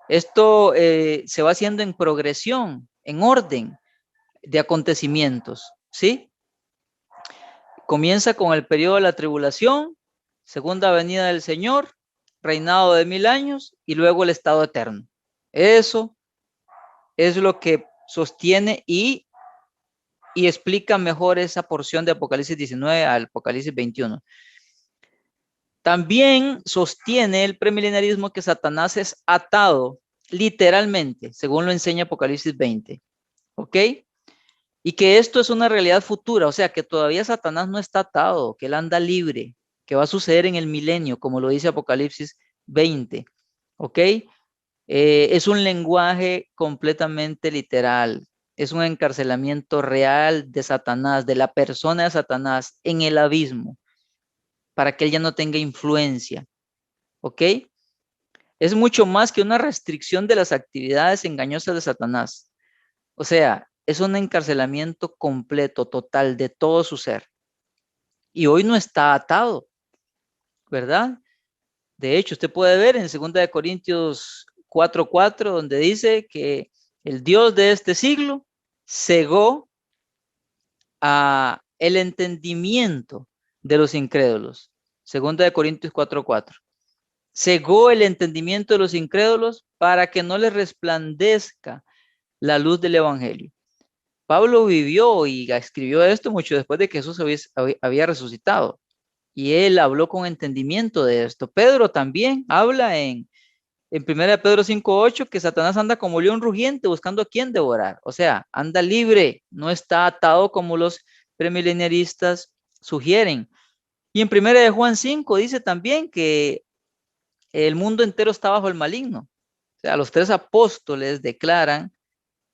Speaker 1: Esto se va haciendo en progresión, en orden de acontecimientos, ¿sí? Comienza con el periodo de la tribulación, segunda venida del Señor, reinado de 1000 años y luego el estado eterno. Eso es lo que sostiene y explica mejor esa porción de Apocalipsis 19 al Apocalipsis 21. También sostiene el premilenarismo que Satanás es atado literalmente, según lo enseña Apocalipsis 20. ¿Ok? Y que esto es una realidad futura, o sea, que todavía Satanás no está atado, que él anda libre, que va a suceder en el milenio, como lo dice Apocalipsis 20. ¿Ok? Es un lenguaje completamente literal, es un encarcelamiento real de Satanás, de la persona de Satanás en el abismo, para que él ya no tenga influencia. ¿Ok? Es mucho más que una restricción de las actividades engañosas de Satanás. O sea, es un encarcelamiento completo, total, de todo su ser. Y hoy no está atado, ¿verdad? De hecho, usted puede ver en 2 Corintios 4:4, donde dice que el Dios de este siglo cegó a el entendimiento de los incrédulos. 2 Corintios 4:4. Cegó el entendimiento de los incrédulos para que no les resplandezca la luz del evangelio. Pablo vivió y escribió esto mucho después de que Jesús había resucitado. Y él habló con entendimiento de esto. Pedro también habla en 1 Pedro 5:8 que Satanás anda como león rugiente buscando a quien devorar. O sea, anda libre, no está atado como los premileniaristas sugieren. Y en 1 Juan 5 dice también que el mundo entero está bajo el maligno. O sea, los 3 apóstoles declaran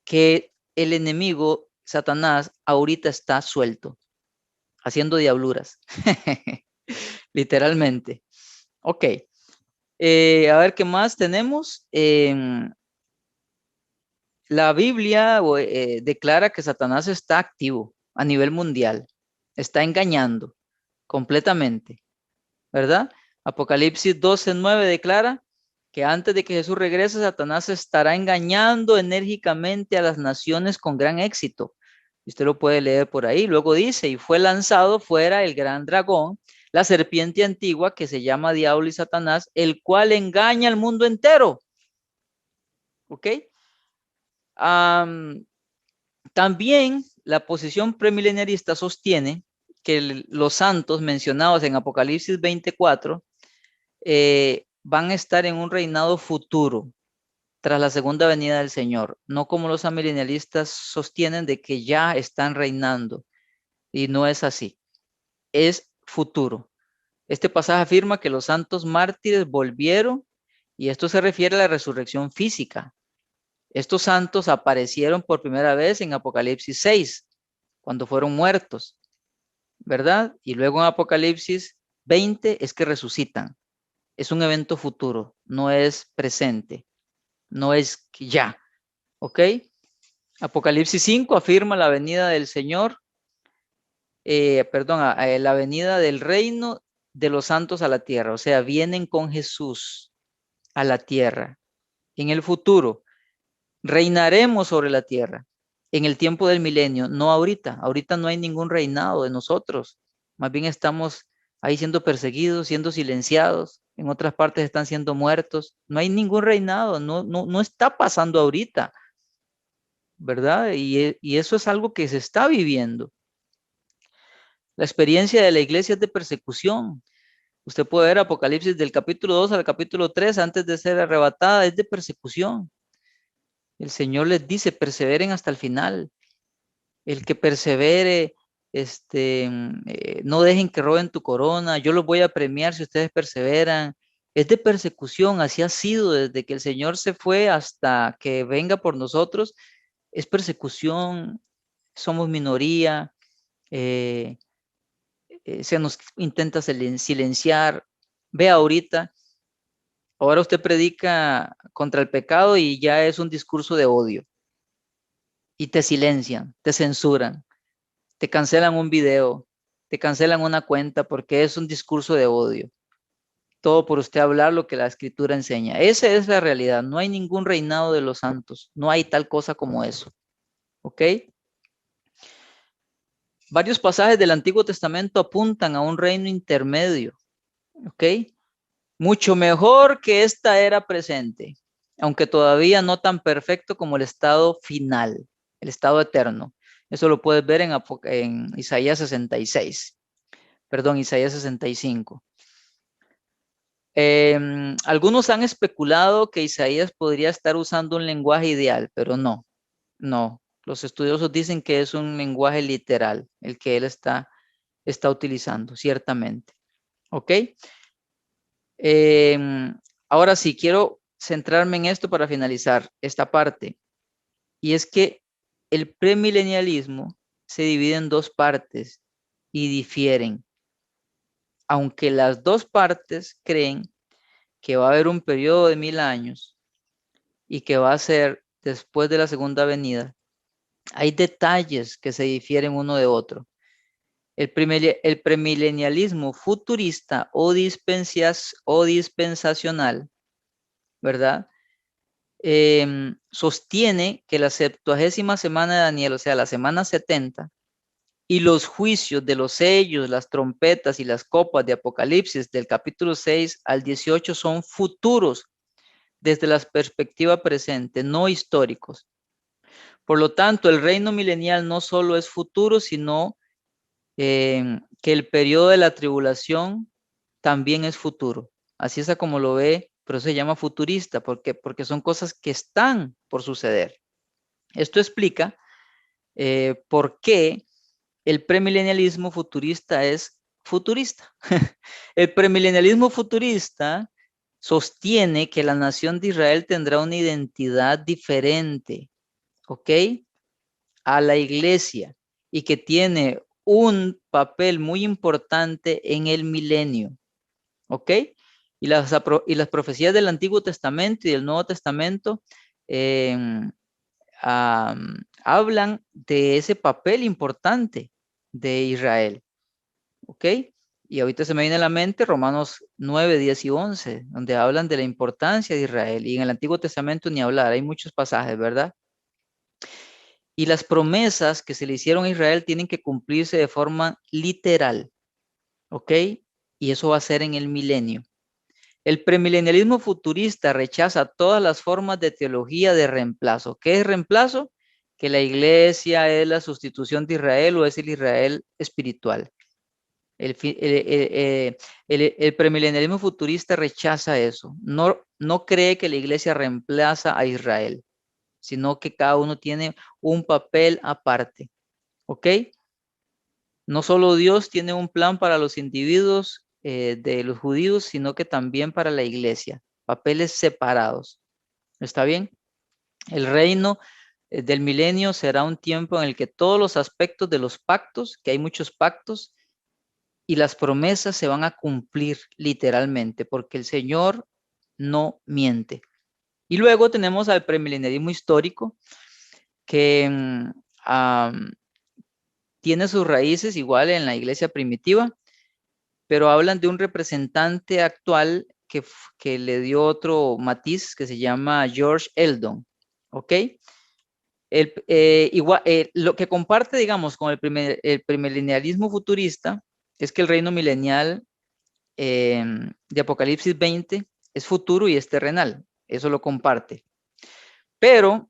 Speaker 1: que el enemigo, Satanás, ahorita está suelto, haciendo diabluras, literalmente. Ok, a ver qué más tenemos. La Biblia declara que Satanás está activo a nivel mundial, está engañando completamente, ¿verdad? Apocalipsis 12:9 declara que antes de que Jesús regrese, Satanás estará engañando enérgicamente a las naciones con gran éxito. Usted lo puede leer por ahí. Luego dice, y fue lanzado fuera el gran dragón, la serpiente antigua que se llama Diablo y Satanás, el cual engaña al mundo entero. ¿Ok? También la posición premileniarista sostiene que los santos mencionados en Apocalipsis 24 van a estar en un reinado futuro tras la segunda venida del Señor, no como los amilenialistas sostienen de que ya están reinando, y no es así, es futuro. Este pasaje afirma que los santos mártires volvieron, y esto se refiere a la resurrección física. Estos santos aparecieron por primera vez en Apocalipsis 6, cuando fueron muertos, ¿verdad? Y luego en Apocalipsis 20 es que resucitan. Es un evento futuro, no es presente, no es ya, ¿ok? Apocalipsis 5 afirma la venida del Señor, la venida del reino de los santos a la tierra, o sea, vienen con Jesús a la tierra. En el futuro, reinaremos sobre la tierra en el tiempo del milenio, no ahorita. Ahorita no hay ningún reinado de nosotros. Más bien estamos ahí siendo perseguidos, siendo silenciados. En otras partes están siendo muertos. No hay ningún reinado, no está pasando ahorita, ¿verdad? Y eso es algo que se está viviendo. La experiencia de la iglesia es de persecución. Usted puede ver Apocalipsis del capítulo 2 al capítulo 3 antes de ser arrebatada, es de persecución. El Señor les dice, perseveren hasta el final. El que persevere no dejen que roben tu corona, yo los voy a premiar si ustedes perseveran. Es de persecución, así ha sido desde que el Señor se fue hasta que venga por nosotros. Es persecución, somos minoría, eh, se nos intenta silenciar. Ve ahorita, ahora usted predica contra el pecado y ya es un discurso de odio y te silencian, te censuran, te cancelan un video, te cancelan una cuenta porque es un discurso de odio. Todo por usted hablar lo que la escritura enseña. Esa es la realidad. No hay ningún reinado de los santos. No hay tal cosa como eso. ¿Ok? Varios pasajes del Antiguo Testamento apuntan a un reino intermedio. ¿Ok? Mucho mejor que esta era presente, aunque todavía no tan perfecto como el estado final, el estado eterno. Eso lo puedes ver en Isaías 66, perdón, Isaías 65. Algunos han especulado que Isaías podría estar usando un lenguaje ideal, pero no, no. Los estudiosos dicen que es un lenguaje literal, el que él está utilizando, ciertamente. ¿Ok? Ahora sí, quiero centrarme en esto para finalizar esta parte. Y es que el premilenialismo se divide en dos partes y difieren, aunque las dos partes creen que va a haber un periodo de 1000 años y que va a ser después de la segunda venida. Hay detalles que se difieren uno de otro. El premilenialismo futurista o dispensacional, ¿verdad? Sostiene que la 70ª semana de Daniel, o sea, la semana 70, y los juicios de los sellos, las trompetas y las copas de Apocalipsis del capítulo 6 al 18 son futuros desde la perspectiva presente, no históricos. Por lo tanto, el reino milenial no solo es futuro, sino que el periodo de la tribulación también es futuro. Así es como lo ve, pero se llama futurista, porque son cosas que están por suceder. Esto explica por qué el premilenialismo futurista es futurista. El premilenialismo futurista sostiene que la nación de Israel tendrá una identidad diferente, ¿ok? A la iglesia y que tiene un papel muy importante en el milenio, ¿ok? Y las profecías del Antiguo Testamento y del Nuevo Testamento eh, hablan de ese papel importante de Israel, ¿ok? Y ahorita se me viene a la mente Romanos 9, 10 y 11, donde hablan de la importancia de Israel. Y en el Antiguo Testamento ni hablar, hay muchos pasajes, ¿verdad? Y las promesas que se le hicieron a Israel tienen que cumplirse de forma literal, ¿ok? Y eso va a ser en el milenio. El premilenialismo futurista rechaza todas las formas de teología de reemplazo. ¿Qué es reemplazo? Que la iglesia es la sustitución de Israel o es el Israel espiritual. El premilenialismo futurista rechaza eso. No cree que la iglesia reemplaza a Israel, sino que cada uno tiene un papel aparte. ¿Ok? No solo Dios tiene un plan para los individuos de los judíos, sino que también para la iglesia. Papeles separados. ¿Está bien? El reino del milenio será un tiempo en el que todos los aspectos de los pactos, que hay muchos pactos, y las promesas se van a cumplir literalmente, porque el Señor no miente. Y luego tenemos al premilenialismo histórico, que tiene sus raíces igual en la iglesia primitiva, pero hablan de un representante actual que le dio otro matiz que se llama George Eldon, ¿ok? Lo que comparte, digamos, con el premilenialismo futurista es que el reino milenial de Apocalipsis 20 es futuro y es terrenal. Eso lo comparte. Pero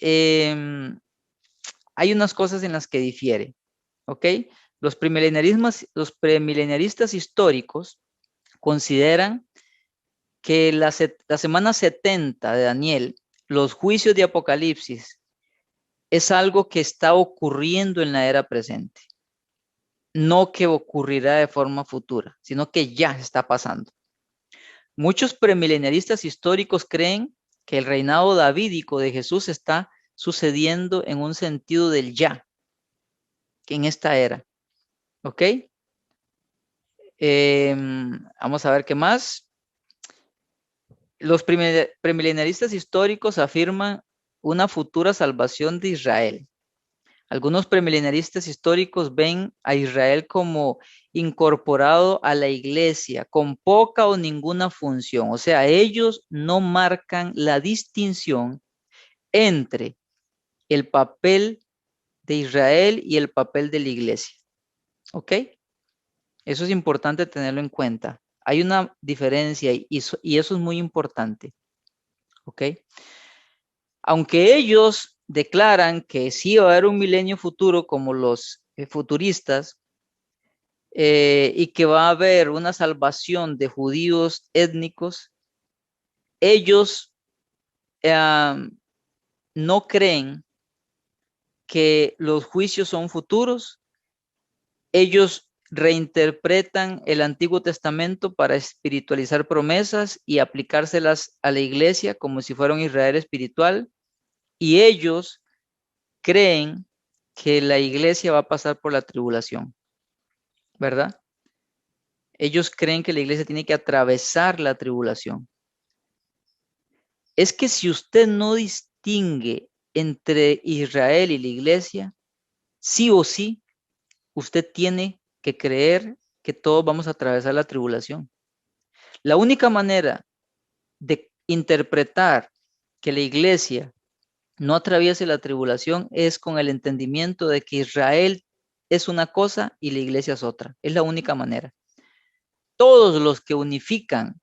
Speaker 1: hay unas cosas en las que difiere, ¿ok? Los premileniaristas históricos consideran que la semana 70 de Daniel, los juicios de Apocalipsis, es algo que está ocurriendo en la era presente. no que ocurrirá de forma futura, sino que ya está pasando. Muchos premileniaristas históricos creen que el reinado davídico de Jesús está sucediendo en un sentido del ya, que en esta era. ¿Ok? Vamos a ver qué más. Los premileniaristas históricos afirman una futura salvación de Israel. Algunos premileniaristas históricos ven a Israel como incorporado a la iglesia con poca o ninguna función. O sea, ellos no marcan la distinción entre el papel de Israel y el papel de la iglesia. ¿Ok? Eso es importante tenerlo en cuenta. Hay una diferencia y eso es muy importante. ¿Ok? Aunque ellos declaran que sí va a haber un milenio futuro como los futuristas y que va a haber una salvación de judíos étnicos, ellos no creen que los juicios son futuros. Ellos reinterpretan el Antiguo Testamento para espiritualizar promesas y aplicárselas a la iglesia como si fuera un Israel espiritual. Y ellos creen que la iglesia va a pasar por la tribulación, ¿verdad? Ellos creen que la iglesia tiene que atravesar la tribulación. Es que si usted no distingue entre Israel y la iglesia, sí o sí, usted tiene que creer que todos vamos a atravesar la tribulación. La única manera de interpretar que la iglesia no atraviese la tribulación es con el entendimiento de que Israel es una cosa y la iglesia es otra. Es la única manera. Todos los que unifican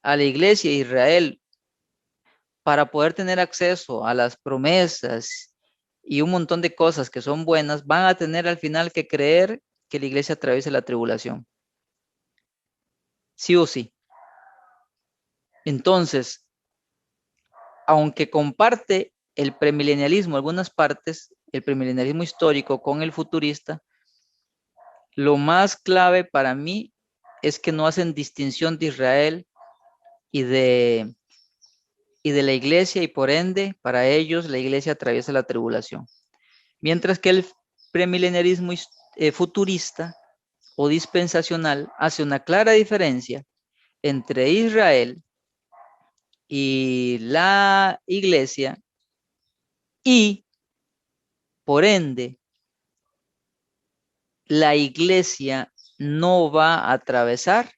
Speaker 1: a la iglesia de Israel para poder tener acceso a las promesas y un montón de cosas que son buenas, van a tener al final que creer que la iglesia atraviese la tribulación. Sí o sí. Entonces, aunque comparte el premilenialismo, algunas partes, el premilenialismo histórico con el futurista, lo más clave para mí es que no hacen distinción de Israel y de la iglesia y por ende, para ellos la iglesia atraviesa la tribulación. Mientras que el premileniarismo futurista o dispensacional hace una clara diferencia entre Israel y la iglesia y por ende la iglesia no va a atravesar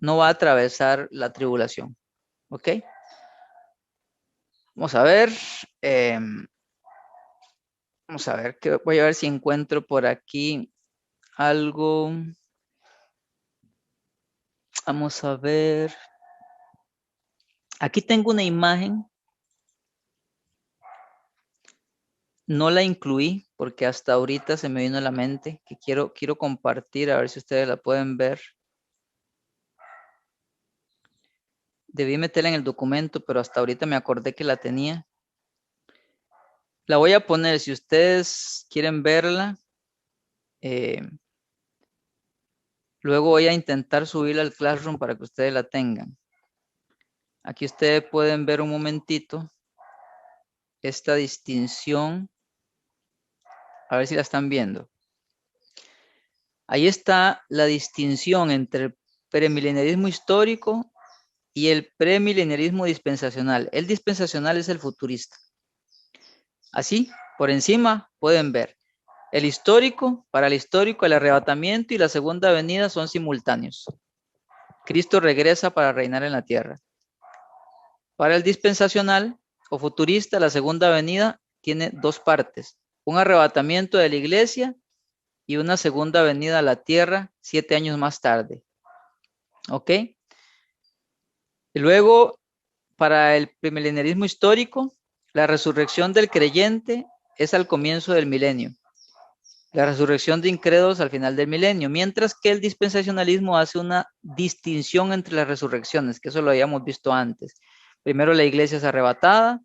Speaker 1: no va a atravesar la tribulación. ¿Ok? Vamos a ver. Vamos a ver, voy a ver si encuentro por aquí algo. Vamos a ver. Aquí tengo una imagen. No la incluí porque hasta ahorita se me vino a la mente que quiero compartir, a ver si ustedes la pueden ver. Debí meterla en el documento, pero hasta ahorita me acordé que la tenía. La voy a poner, si ustedes quieren verla. Luego voy a intentar subirla al Classroom para que ustedes la tengan. Aquí ustedes pueden ver un momentito esta distinción. A ver si la están viendo. Ahí está la distinción entre el premileniarismo histórico y el premileniarismo dispensacional. El dispensacional es el futurista. Así, por encima pueden ver. El histórico, para el histórico, el arrebatamiento y la segunda venida son simultáneos. Cristo regresa para reinar en la tierra. Para el dispensacional o futurista, la segunda venida tiene dos partes. Un arrebatamiento de la iglesia y una segunda venida a la tierra 7 años más tarde. ¿Ok? Y luego, para el premileniarismo histórico, la resurrección del creyente es al comienzo del milenio. La resurrección de incrédulos al final del milenio, mientras que el dispensacionalismo hace una distinción entre las resurrecciones, que eso lo habíamos visto antes. Primero la iglesia es arrebatada,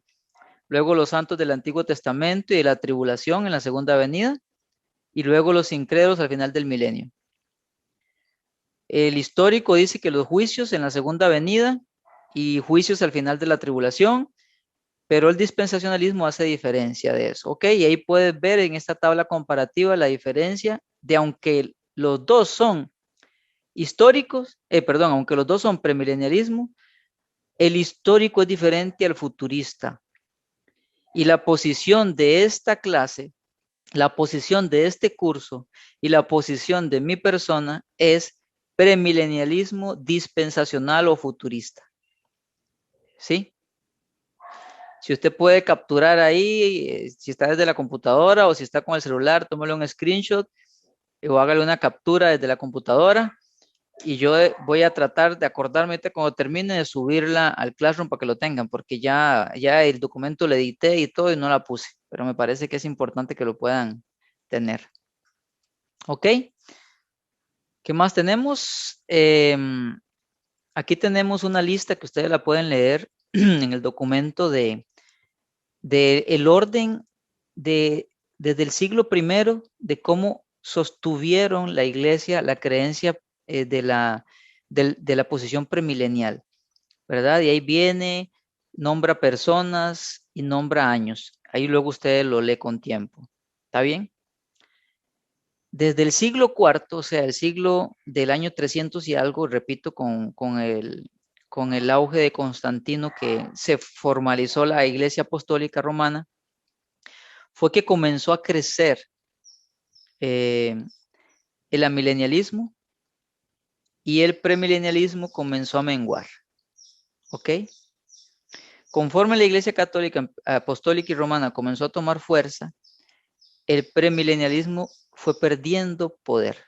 Speaker 1: luego los santos del Antiguo Testamento y de la tribulación en la segunda venida, y luego los incrédulos al final del milenio. El histórico dice que los juicios en la segunda venida y juicios al final de la tribulación, pero el dispensacionalismo hace diferencia de eso, ¿ok? Y ahí puedes ver en esta tabla comparativa la diferencia de aunque los dos son históricos, aunque los dos son premilenialismo, el histórico es diferente al futurista. Y la posición de esta clase, la posición de este curso y la posición de mi persona es premilenialismo dispensacional o futurista. ¿Sí? Si usted puede capturar ahí, si está desde la computadora o si está con el celular, tómale un screenshot o hágale una captura desde la computadora y yo voy a tratar de acordarme cuando termine de subirla al Classroom para que lo tengan, porque ya el documento lo edité y todo y no la puse, pero me parece que es importante que lo puedan tener. ¿Ok? ¿Qué más tenemos? Aquí tenemos una lista que ustedes la pueden leer en el documento de el orden desde el siglo I, de cómo sostuvieron la iglesia la creencia de la posición premilenial, ¿verdad? Y ahí viene, nombra personas y nombra años. Ahí luego usted lo lee con tiempo. ¿Está bien? Desde el siglo IV, o sea, el siglo del año 300 y algo, repito, con el auge de Constantino, que se formalizó la Iglesia Apostólica Romana, fue que comenzó a crecer el amilenialismo y el premilenialismo comenzó a menguar. ¿Ok? Conforme la Iglesia Católica, Apostólica y Romana comenzó a tomar fuerza, el premilenialismo fue perdiendo poder,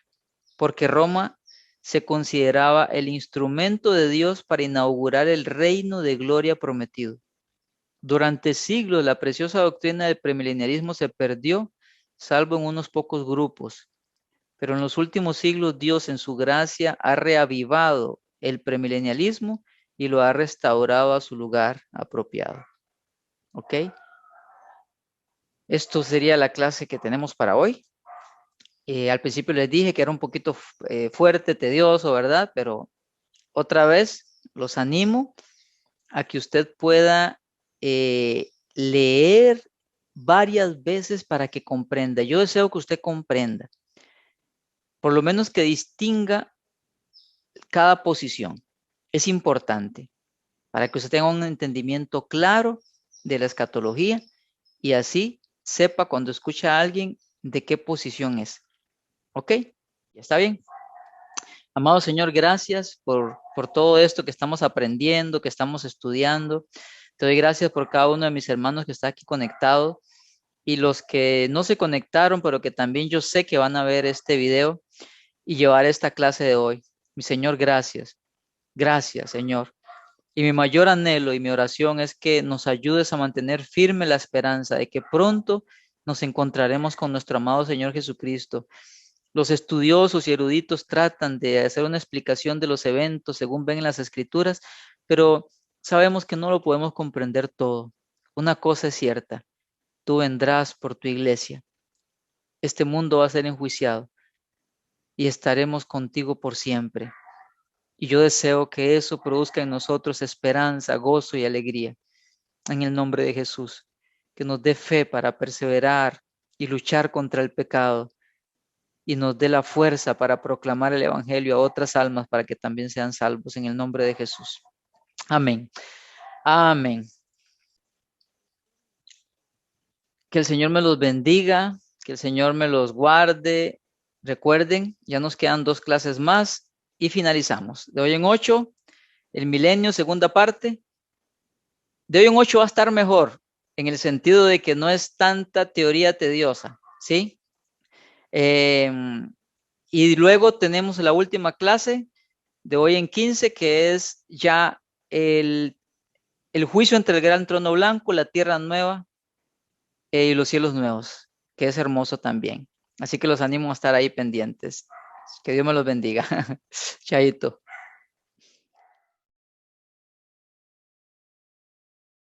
Speaker 1: porque Roma se consideraba el instrumento de Dios para inaugurar el reino de gloria prometido. Durante siglos, la preciosa doctrina del premilenialismo se perdió, salvo en unos pocos grupos. Pero en los últimos siglos, Dios en su gracia ha reavivado el premilenialismo y lo ha restaurado a su lugar apropiado. ¿Ok? Esto sería la clase que tenemos para hoy. Al principio les dije que era un poquito fuerte, tedioso, ¿verdad? Pero otra vez los animo a que usted pueda leer varias veces para que comprenda. Yo deseo que usted comprenda, por lo menos que distinga cada posición. Es importante para que usted tenga un entendimiento claro de la escatología y así sepa cuando escucha a alguien de qué posición es. ¿Ok? ¿Ya está bien? Amado Señor, gracias por todo esto que estamos aprendiendo, que estamos estudiando. Te doy gracias por cada uno de mis hermanos que está aquí conectado y los que no se conectaron, pero que también yo sé que van a ver este video y llevar esta clase de hoy. Mi Señor, gracias. Gracias, Señor. Y mi mayor anhelo y mi oración es que nos ayudes a mantener firme la esperanza de que pronto nos encontraremos con nuestro amado Señor Jesucristo. Los estudiosos y eruditos tratan de hacer una explicación de los eventos según ven en las escrituras, pero sabemos que no lo podemos comprender todo. Una cosa es cierta, tú vendrás por tu iglesia. Este mundo va a ser enjuiciado y estaremos contigo por siempre. Y yo deseo que eso produzca en nosotros esperanza, gozo y alegría. En el nombre de Jesús, que nos dé fe para perseverar y luchar contra el pecado y nos dé la fuerza para proclamar el evangelio a otras almas para que también sean salvos en el nombre de Jesús. Amén. Amén. Que el Señor me los bendiga, que el Señor me los guarde. Recuerden, ya nos quedan 2 clases más y finalizamos. De hoy en 8, el milenio, segunda parte. De hoy en 8 va a estar mejor, en el sentido de que no es tanta teoría tediosa, ¿sí? Y luego tenemos la última clase de hoy en 15, que es ya el juicio entre el gran trono blanco, la tierra nueva y los cielos nuevos, que es hermoso también. Así que los animo a estar ahí pendientes. Que Dios me los bendiga. Chaito.